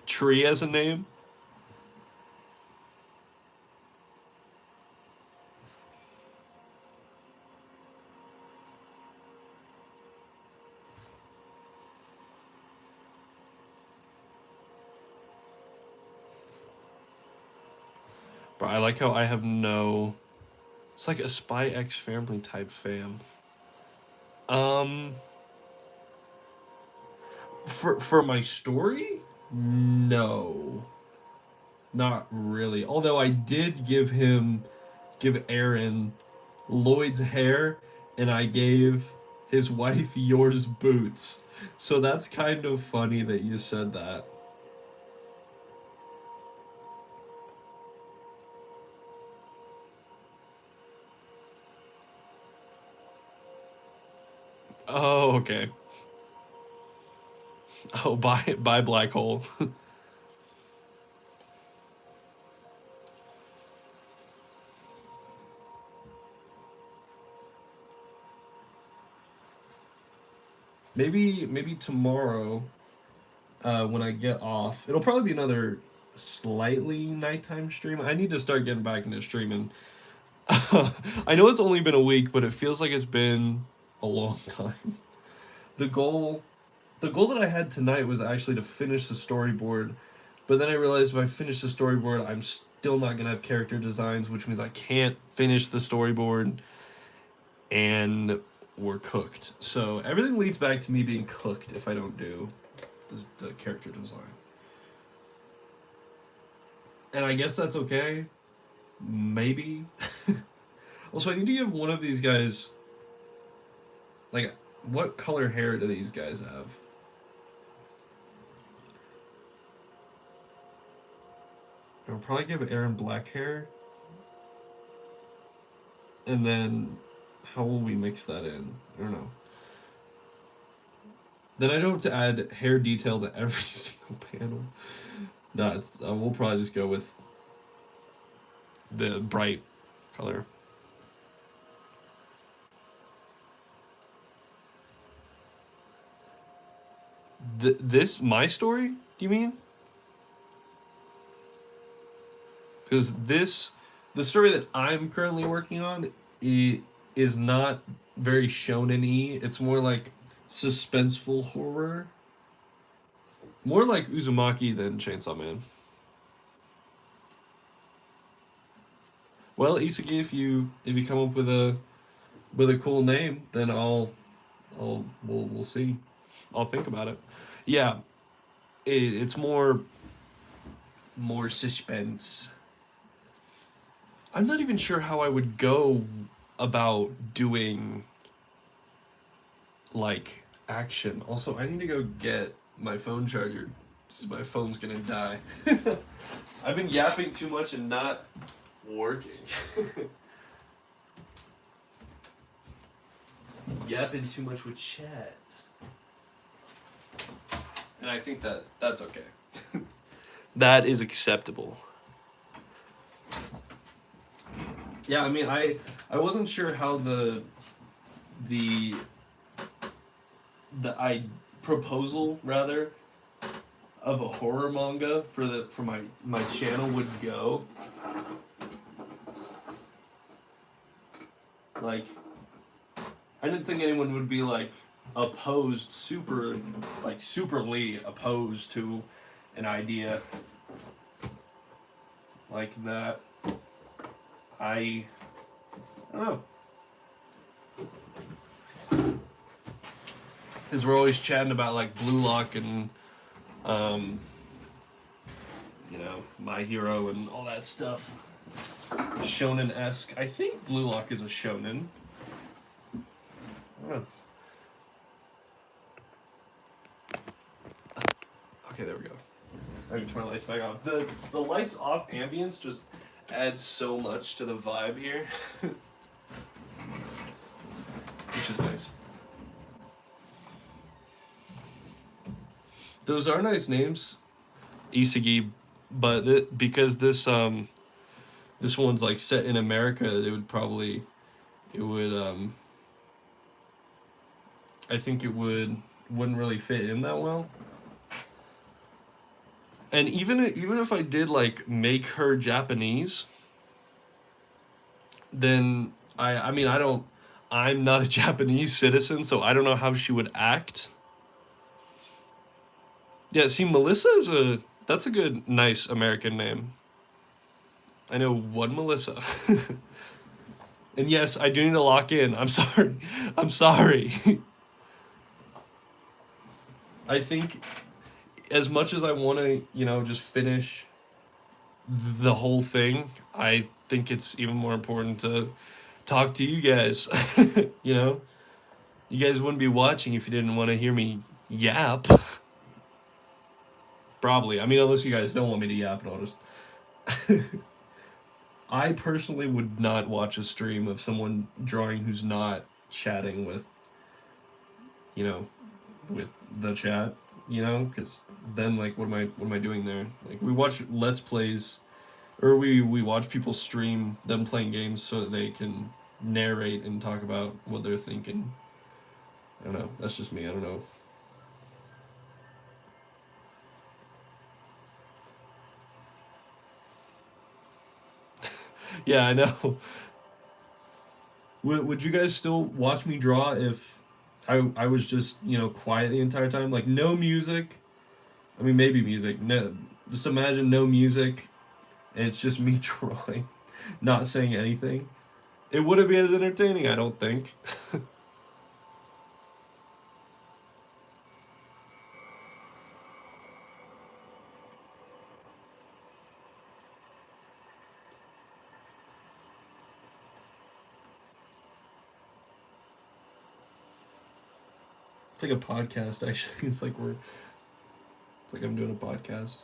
Speaker 1: Tree as a name? But I like how I have no. It's like a Spy X Family type fam. Um, for my story, no, not really. Although I did give Aaron Lloyd's hair, and I gave his wife yours boots. So that's kind of funny that you said that. Oh, okay. Oh, by black hole. Maybe tomorrow, when I get off, it'll probably be another slightly nighttime stream. I need to start getting back into streaming. I know it's only been a week, but it feels like it's been a long time. The goal, the goal that I had tonight was actually to finish the storyboard, but then I realized if I finish the storyboard, I'm still not gonna have character designs, which means I can't finish the storyboard, and we're cooked. So everything leads back to me being cooked if I don't do the character design. And I guess that's okay. Maybe. Also, I need to give one of these guys, like, what color hair do these guys have? I'll probably give Aaron black hair. And then, how will we mix that in? I don't know. Then I don't have to add hair detail to every single panel. No, we'll probably just go with the bright color. This my story? Do you mean? Because the story that I'm currently working on, is not very shonen-y. It's more like suspenseful horror. More like Uzumaki than Chainsaw Man. Well, Isagi, if you come up with a cool name, then we'll see. I'll think about it. Yeah, it's more suspense. I'm not even sure how I would go about doing like action. Also, I need to go get my phone charger. My phone's gonna die. I've been yapping too much and not working. Yapping too much with chat. And I think that's okay. That is acceptable. Yeah, I mean, I wasn't sure how the proposal rather of a horror manga for my channel would go. Like, I didn't think anyone would be like opposed, superly opposed to an idea like that. I don't know. Because we're always chatting about like Blue Lock and My Hero and all that stuff. Shonen-esque. I think Blue Lock is a shonen. I don't know. Okay, there we go. I can turn the lights back off. The lights off ambience just adds so much to the vibe here. Which is nice. Those are nice names, Isagi, but because this one's like set in America, I think it wouldn't really fit in that well. And even if I did like make her Japanese, then I'm not a Japanese citizen, so I don't know how she would act. Yeah, see, Melissa that's a good, nice American name. I know one Melissa. And yes, I do need to lock in. I'm sorry. I'm sorry. I think as much as I want to, just finish the whole thing, I think it's even more important to talk to you guys. You guys wouldn't be watching if you didn't want to hear me yap. Probably. I mean, unless you guys don't want me to yap, and I'll just... I personally would not watch a stream of someone drawing who's not chatting with you know, with the chat, you know, because then like what am I doing there? Like we watch let's plays, or we watch people stream them playing games so that they can narrate and talk about what they're thinking. I don't know. That's just me. I don't know. Yeah, I know. Would you guys still watch me draw if I was just quiet the entire time, like no music? I mean, maybe music. No, just imagine no music, and it's just me drawing, not saying anything. It wouldn't be as entertaining, I don't think. It's like a podcast, actually. It's like I'm doing a podcast.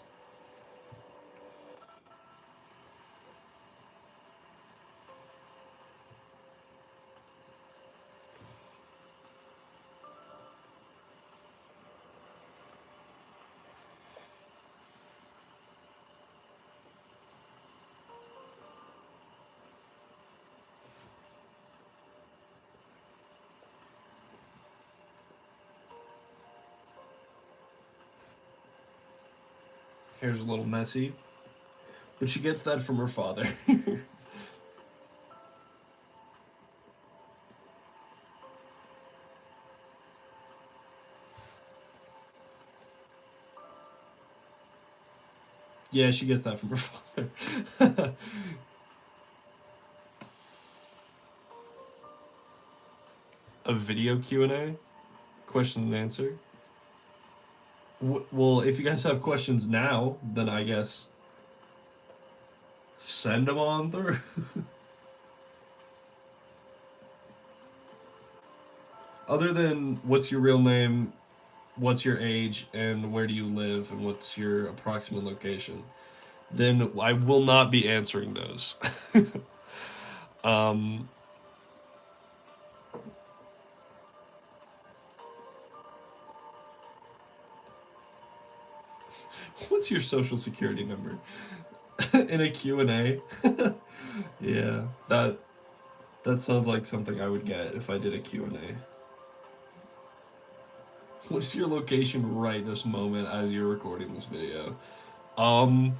Speaker 1: Hair's a little messy, but she gets that from her father. Yeah, she gets that from her father. A video Q&A, question and answer. Well, if you guys have questions now, then I guess send them on through. Other than what's your real name, what's your age, and where do you live, and what's your approximate location, then I will not be answering those. um, what's your social security number? In a Q&A? Yeah, that sounds like something I would get if I did a Q&A. What's your location right this moment as you're recording this video? Um,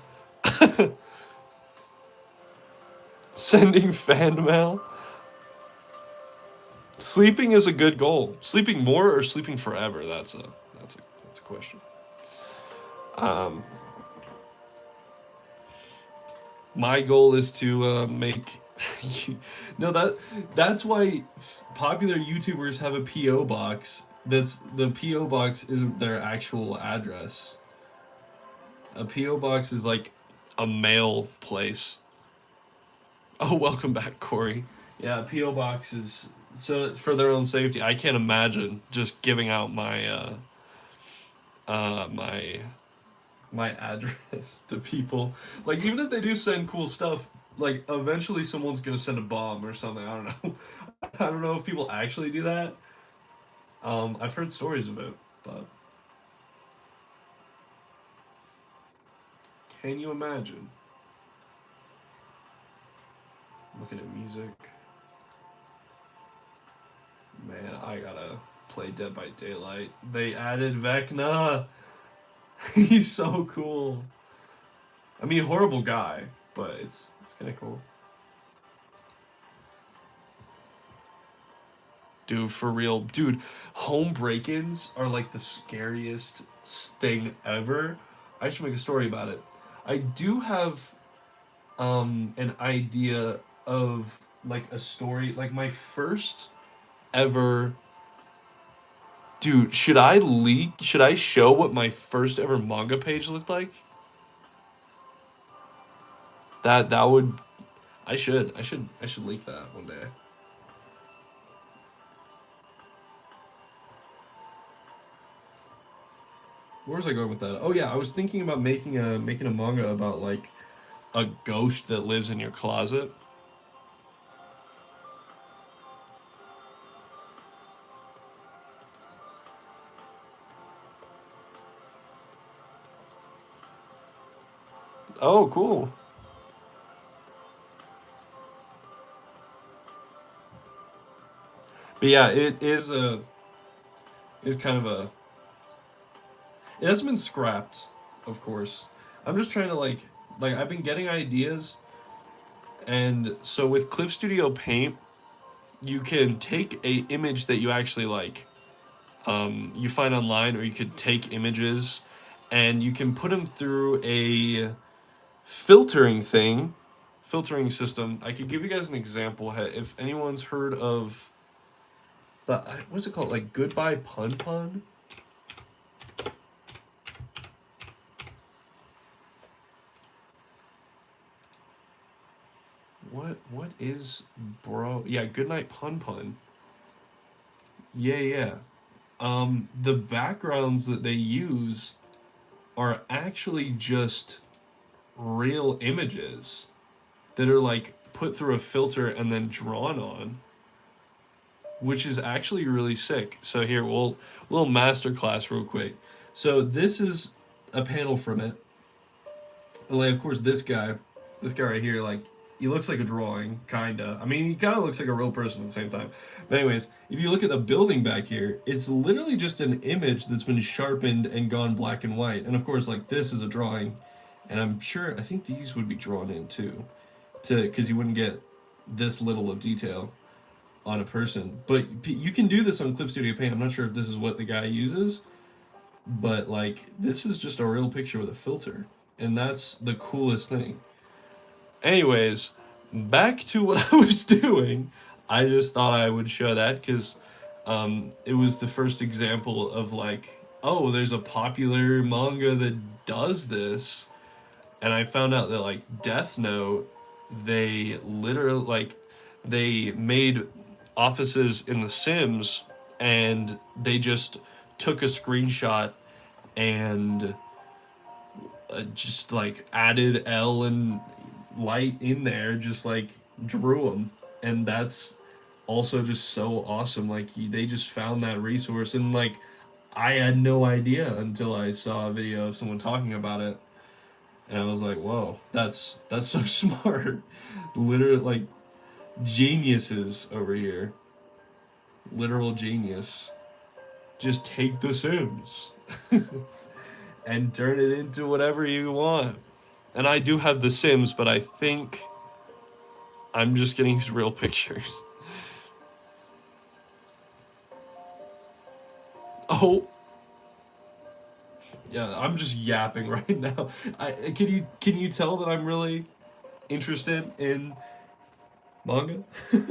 Speaker 1: sending fan mail. Sleeping is a good goal. Sleeping more or sleeping forever? That's a question. Um, my goal is to make. No, that's why popular YouTubers have a PO box. That's the PO box isn't their actual address. A PO box is like a mail place. Oh, welcome back, Corey. Yeah, PO box is so it's for their own safety. I can't imagine just giving out uh my my address to people. Like even if they do send cool stuff, like eventually someone's gonna send a bomb or something. I don't know. I don't know if people actually do that. I've heard stories of it, but can you imagine? Looking at music, man, I gotta play Dead by Daylight. They added Vecna. He's so cool. I mean, horrible guy, but it's kind of cool. Dude, for real, dude, home break-ins are like the scariest thing ever. I should make a story about it. I do have an idea of like a story, like my first ever. Dude, should I leak? Should I show what my first ever manga page looked like? That would. I should leak that one day. Where was I going with that? Oh yeah, I was thinking about making a manga about like a ghost that lives in your closet. Oh, cool. But yeah, it is kind of a. It hasn't been scrapped, of course. I'm just trying to like I've been getting ideas, and so with Clip Studio Paint, you can take a image that you actually like, you find online, or you could take images, and you can put them through a filtering thing, filtering system. I could give you guys an example. If anyone's heard of the what's it called, like Goodbye Pun Pun. What is bro? Yeah, Goodnight Pun Pun. Yeah, yeah. The backgrounds that they use are actually just real images that are like put through a filter and then drawn on, which is actually really sick. So here, we'll little masterclass real quick. So this is a panel from it. And like, of course, this guy right here, like, he looks like a drawing, kinda. I mean, he kind of looks like a real person at the same time. But anyways, if you look at the building back here, it's literally just an image that's been sharpened and gone black and white. And of course, like, this is a drawing, and I'm sure I think these would be drawn in too, to because you wouldn't get this little of detail on a person. But you can do this on Clip Studio Paint. I'm not sure if this is what the guy uses, but like, this is just a real picture with a filter, and that's the coolest thing. Anyways, back to what I was doing. I just thought I would show that because it was the first example of like, oh, there's a popular manga that does this, and I found out that like Death Note, they literally like they made offices in The Sims, and they just took a screenshot and just like added L and light in there, just like drew them, and that's also just so awesome. Like they just found that resource, and like I had no idea until I saw a video of someone talking about it, and I was like, whoa, that's so smart. Literally, like, geniuses over here, literal genius. Just take The Sims and turn it into whatever you want. And I do have The Sims, but I think I'm just getting his real pictures. Oh, yeah, I'm just yapping right now. Can you tell that I'm really interested in manga? This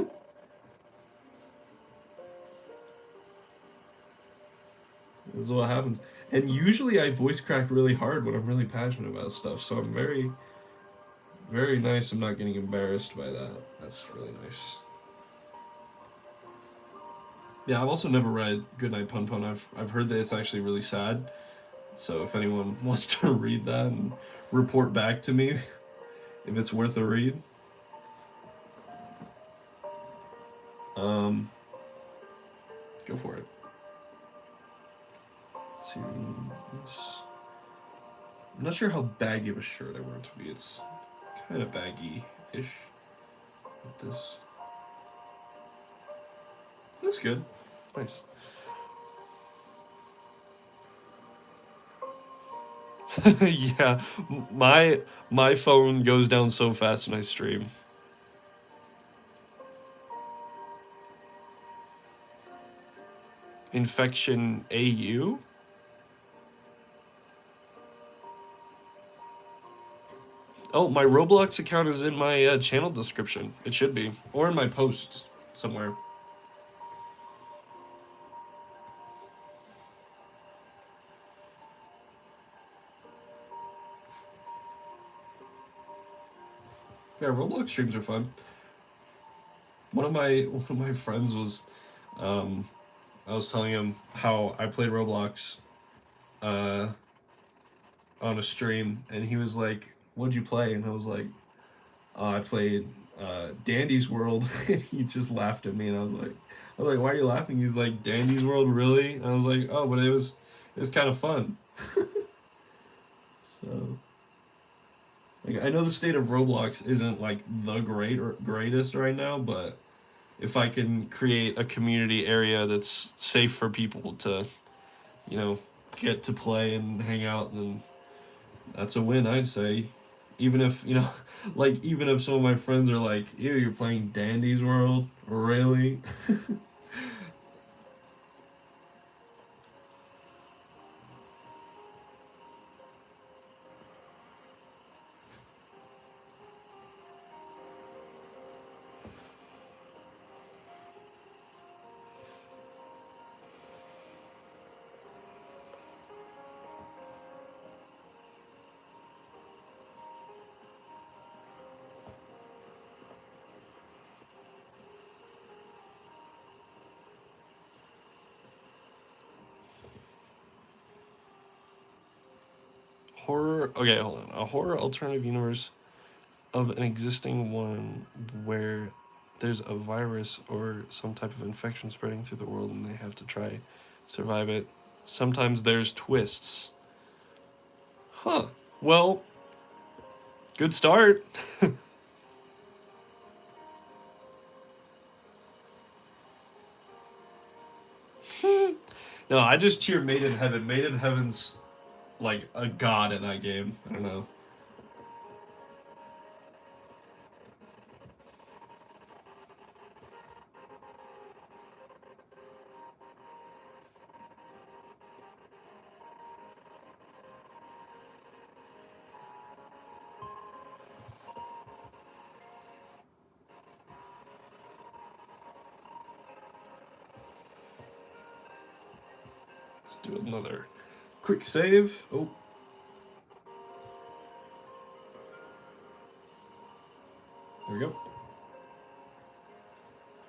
Speaker 1: is what happens. And usually I voice crack really hard when I'm really passionate about stuff, so I'm very nice. I'm not getting embarrassed by that. That's really nice. Yeah, I've also never read Goodnight Pun Pun. I've heard that it's actually really sad. So if anyone wants to read that and report back to me if it's worth a read, um, go for it. Series. I'm not sure how baggy of a shirt I want it to be. It's kind of baggy-ish. With this. Looks good. Nice. Yeah, my phone goes down so fast when I stream. Infection AU? Oh, my Roblox account is in my channel description. It should be. Or in my posts somewhere. Yeah, Roblox streams are fun. One of my friends was, um, I was telling him how I played Roblox, uh, on a stream, and he was like, "What'd you play?" And I was like, "I played Dandy's World," and he just laughed at me, and I was like, "Why are you laughing?" He's like, "Dandy's World, really?" And I was like, "Oh, but it was kind of fun." So Like I know the state of Roblox isn't like the greatest right now, but if I can create a community area that's safe for people to, you know, get to play and hang out, then that's a win, I'd say. Even if, like, even if some of my friends are like, ew, you're playing Dandy's World? Really? Horror. Okay, hold on. A horror alternative universe of an existing one where there's a virus or some type of infection spreading through the world and they have to try survive it. Sometimes there's twists. Huh. Well, good start. No, I just cheer Made in Heaven. Made in Heaven's like a god in that game. I don't know. Let's do another quick save. Oh, there we go.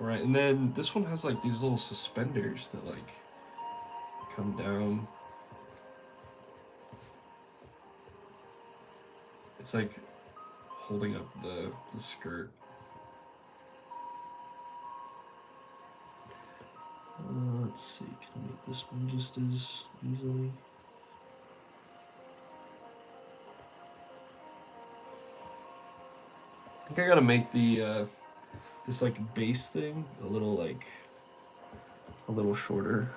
Speaker 1: All right, and then this one has like these little suspenders that like come down. It's like holding up the skirt. Let's see, can I make this one just as easily? I think I gotta make the this like base thing a little shorter,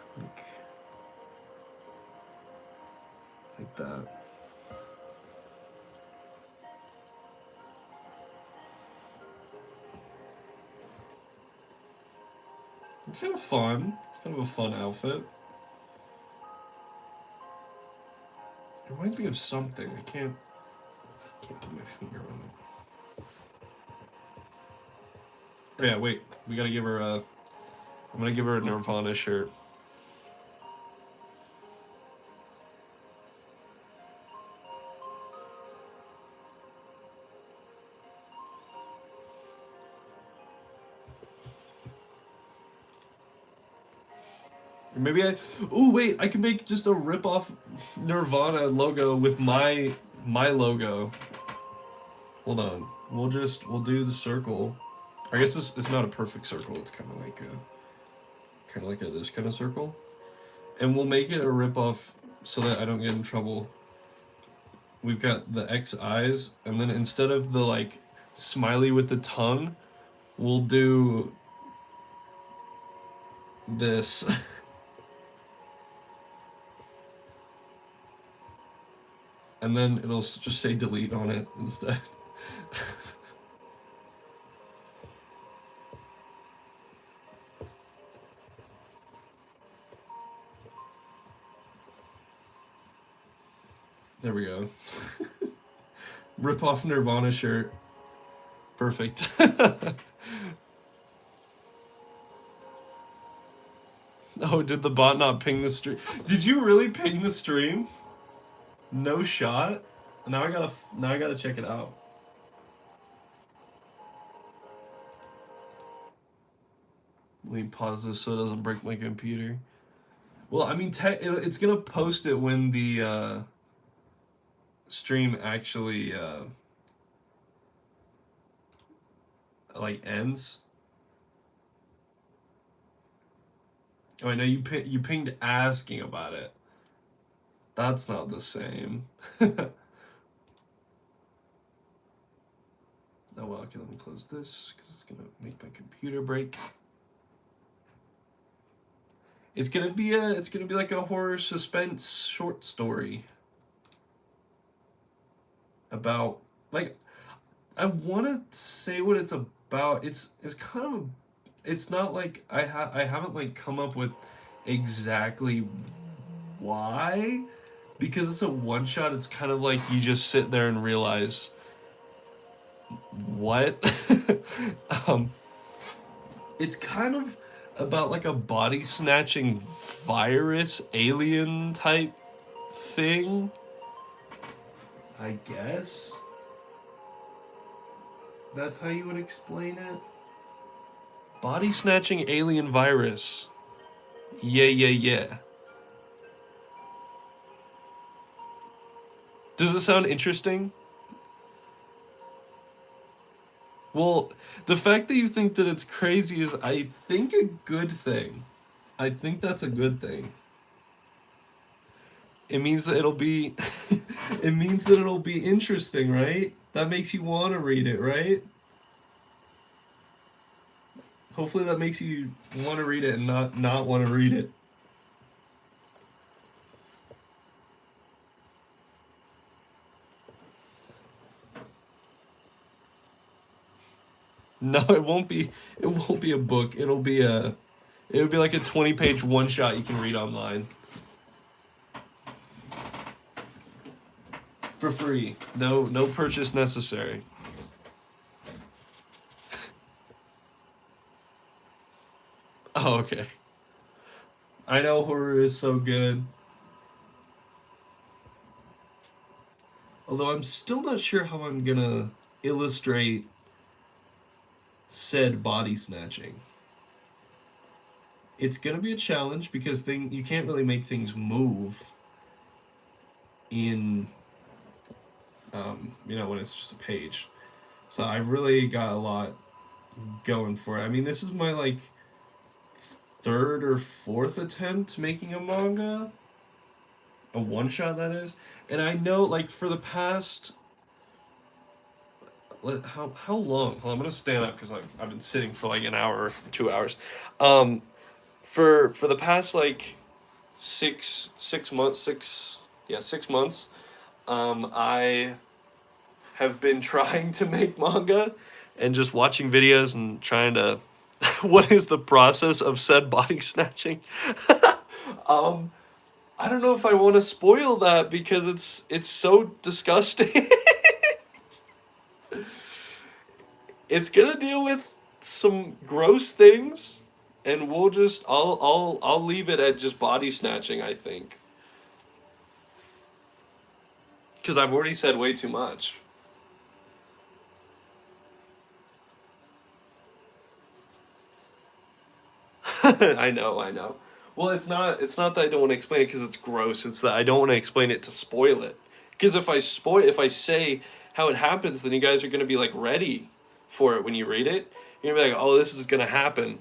Speaker 1: like that. It's kind of fun. It's kind of a fun outfit. It reminds me of something. I can't put my finger on it. Oh, yeah, wait. We gotta give her a. I'm gonna give her a Nirvana shirt. Or maybe I. Oh wait, I can make just a rip off Nirvana logo with my logo. Hold on. We'll do the circle. I guess this it's not a perfect circle. It's kind of like a this kind of circle, and we'll make it a rip off so that I don't get in trouble. We've got the X eyes, and then instead of the like smiley with the tongue, we'll do this. And then it'll just say delete on it instead. There we go. Rip off Nirvana shirt. Perfect. Oh, did the bot not ping the stream? Did you really ping the stream? No shot. Now I gotta check it out. Let me pause this so it doesn't break my computer. Well, I mean, it's gonna post it when the stream actually like ends. Oh, I know you pinged asking about it. That's not the same. well, okay, let me close this because it's gonna make my computer break. It's gonna be like a horror suspense short story about, like, I want to say what it's about. It's kind of, it's not like I haven't like come up with exactly why, because it's a one shot. It's kind of like you just sit there and realize what. um, it's kind of about like a body snatching virus alien type thing, I guess. That's how you would explain it. Body snatching alien virus. Yeah, yeah, yeah. Does it sound interesting? Well, the fact that you think that it's crazy is, I think, a good thing. I think that's a good thing. It means that it'll be it means that it'll be interesting, right? That makes you want to read it, right? Hopefully that makes you want to read it and not want to read it. No, it won't be. It won't be a book. It'll be a. It would be like a 20-page one shot you can read online for free. No purchase necessary. Oh, okay. I know horror is so good. Although I'm still not sure how I'm gonna illustrate said body snatching. It's gonna be a challenge because you can't really make things move in when it's just a page. So I've really got a lot going for it. I mean, this is my like third or fourth attempt making a manga, a one shot that is, and I know like for the past how long? Well, I'm gonna stand up because I've been sitting for like an hour, 2 hours. Um, for the past like 6 months, 6 months, I have been trying to make manga and just watching videos and trying to what is the process of said body snatching. um I don't know if I want to spoil that because it's so disgusting. It's gonna deal with some gross things, and I'll leave it at just body snatching, I think, because I've already said way too much. I know. Well, it's not that I don't want to explain it because it's gross. It's that I don't want to explain it to spoil it. Because if I say how it happens, then you guys are gonna be like ready for it when you read it. You're gonna be like, oh, this is gonna happen,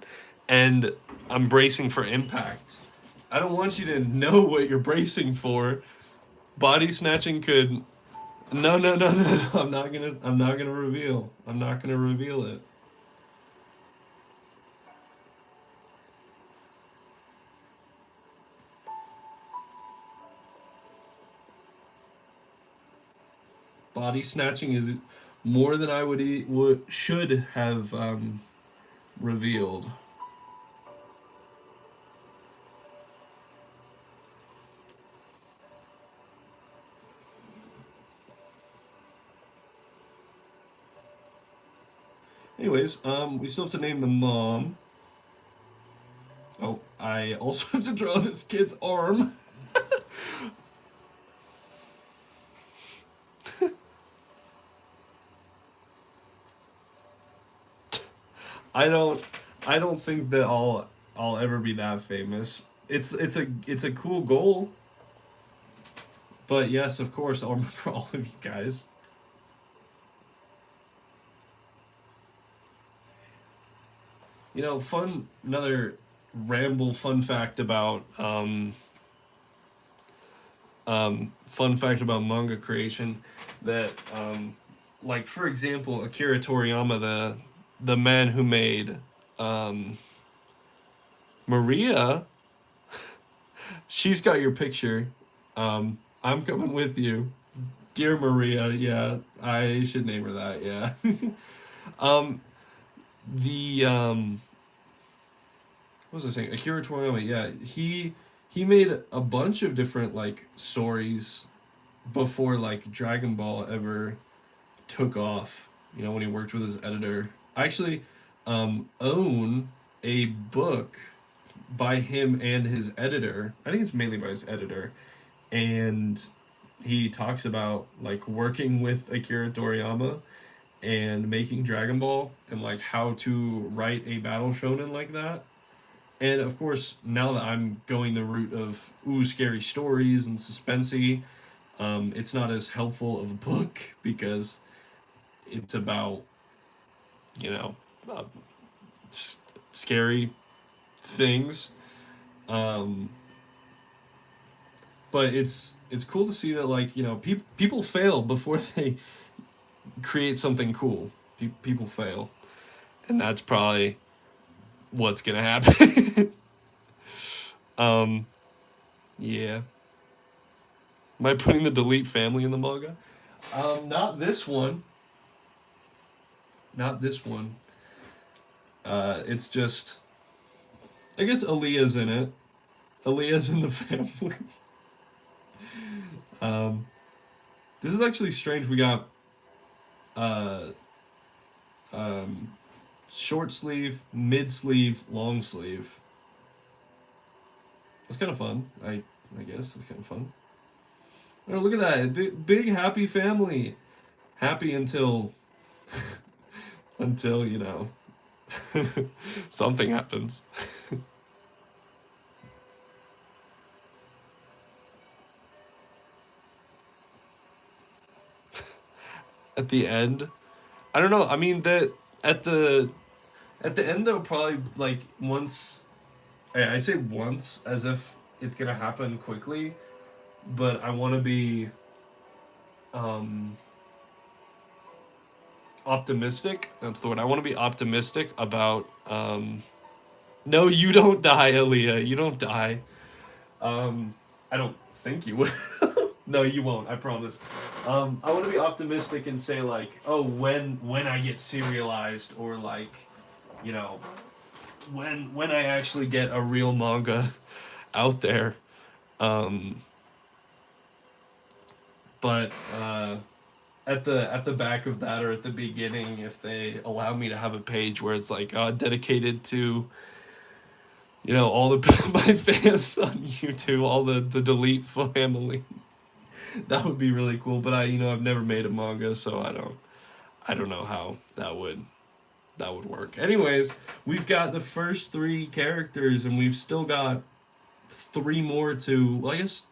Speaker 1: and I'm bracing for impact. I don't want you to know what you're bracing for. Body snatching could. No, no, no, no, no. I'm not gonna reveal. I'm not gonna reveal it. Body snatching is more than I would should have revealed. Anyways, we still have to name the mom. Oh, I also have to draw this kid's arm. I don't I don't think that I'll ever be that famous. It's a cool goal. But yes, of course, I'll remember all of you guys. Another ramble fun fact about manga creation that like for example, Akira Toriyama, the man who made um, Maria, she's got your picture. I'm coming with you, dear Maria. Yeah, I should name her that. Yeah. um, the what was I saying? Akira Toriyama. Yeah, he made a bunch of different like stories before like Dragon Ball ever took off. You know, when he worked with his editor. I actually own a book by him and his editor. I think it's mainly by his editor, and he talks about like working with Akira Toriyama and making Dragon Ball and like how to write a battle shonen like that. And of course, now that I'm going the route of scary stories and suspensey, it's not as helpful of a book because it's about you know uh, scary things. Um, but it's cool to see that like people fail before they create something cool. People fail, and that's probably what's gonna happen. um, yeah. Am I putting the delete family in the manga? Not this one. Not this one. It's just I guess Aaliyah's in it. Aaliyah's in the family. um, this is actually strange. We got uh, um, short sleeve, mid sleeve, long sleeve. It's kind of fun. I guess it's kind of fun. Oh, look at that big happy family. Happy until until something happens. At the end, I don't know. I mean that at the at the end they'll probably like once I say once as if it's gonna happen quickly, but I want to be um optimistic. That's the word. I want to be optimistic about no, you don't die, Aaliyah. You don't die. I don't think you will. No, you won't. I promise. I want to be optimistic and say like, oh, when I get serialized, or like, you know, when I actually get a real manga out there. Um, but at the back of that, or at the beginning, if they allow me to have a page where it's like dedicated to all the my fans on YouTube, all the delete family. That would be really cool. But I've never made a manga, so I don't know how that would work. Anyways, we've got the first three characters, and we've still got three more to. Well, I guess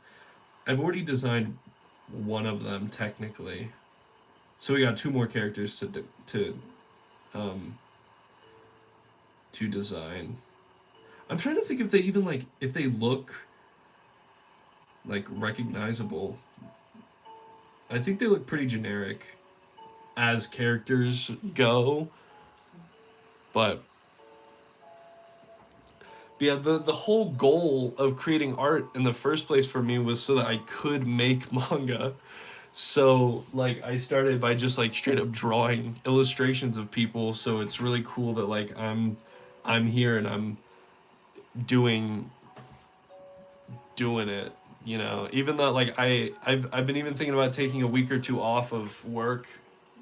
Speaker 1: I've already designed one of them technically, so we got two more characters um to design. I'm trying to think if they even if they look like recognizable. I think they look pretty generic as characters go, but yeah, the whole goal of creating art in the first place for me was so that I could make manga. So like I started by just like straight up drawing illustrations of people, so it's really cool that like I'm here and I'm doing doing it, even though like I've been even thinking about taking a week or two off of work.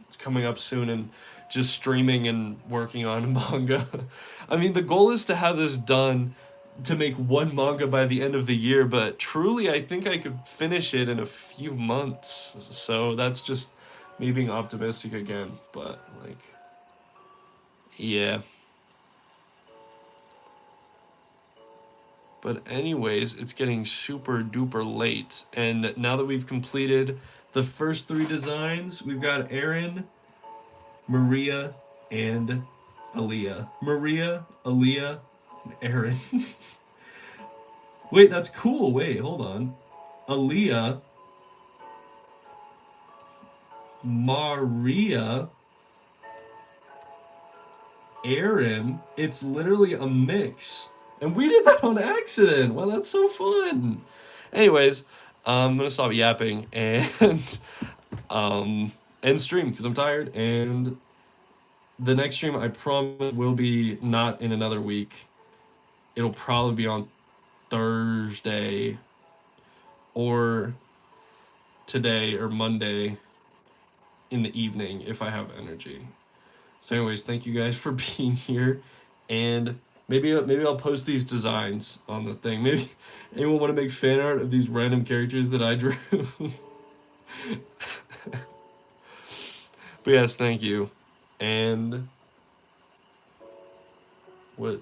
Speaker 1: It's coming up soon, and just streaming and working on manga. I mean, the goal is to have this done, to make one manga by the end of the year, but truly I think I could finish it in a few months. So that's just me being optimistic again, but like yeah. But anyways, it's getting super duper late, and now that we've completed the first three designs, we've got Aaron, Maria, and Aaliyah. Maria, Aaliyah, and Aaron. Wait, that's cool. Wait, hold on. Aaliyah. Maria, Aaron. It's literally a mix. And we did that on accident. Wow, that's so fun. Anyways, I'm gonna stop yapping and end stream because I'm tired. And the next stream I promise will be not in another week. It'll probably be on Thursday or today or Monday in the evening if I have energy. So anyways, thank you guys for being here, and maybe I'll post these designs on the thing. Maybe anyone want to make fan art of these random characters that I drew? But yes, thank you. And what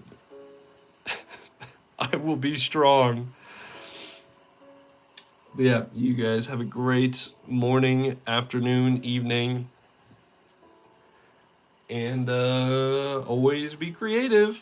Speaker 1: I will be strong. But yeah, you guys have a great morning, afternoon, evening, and always be creative.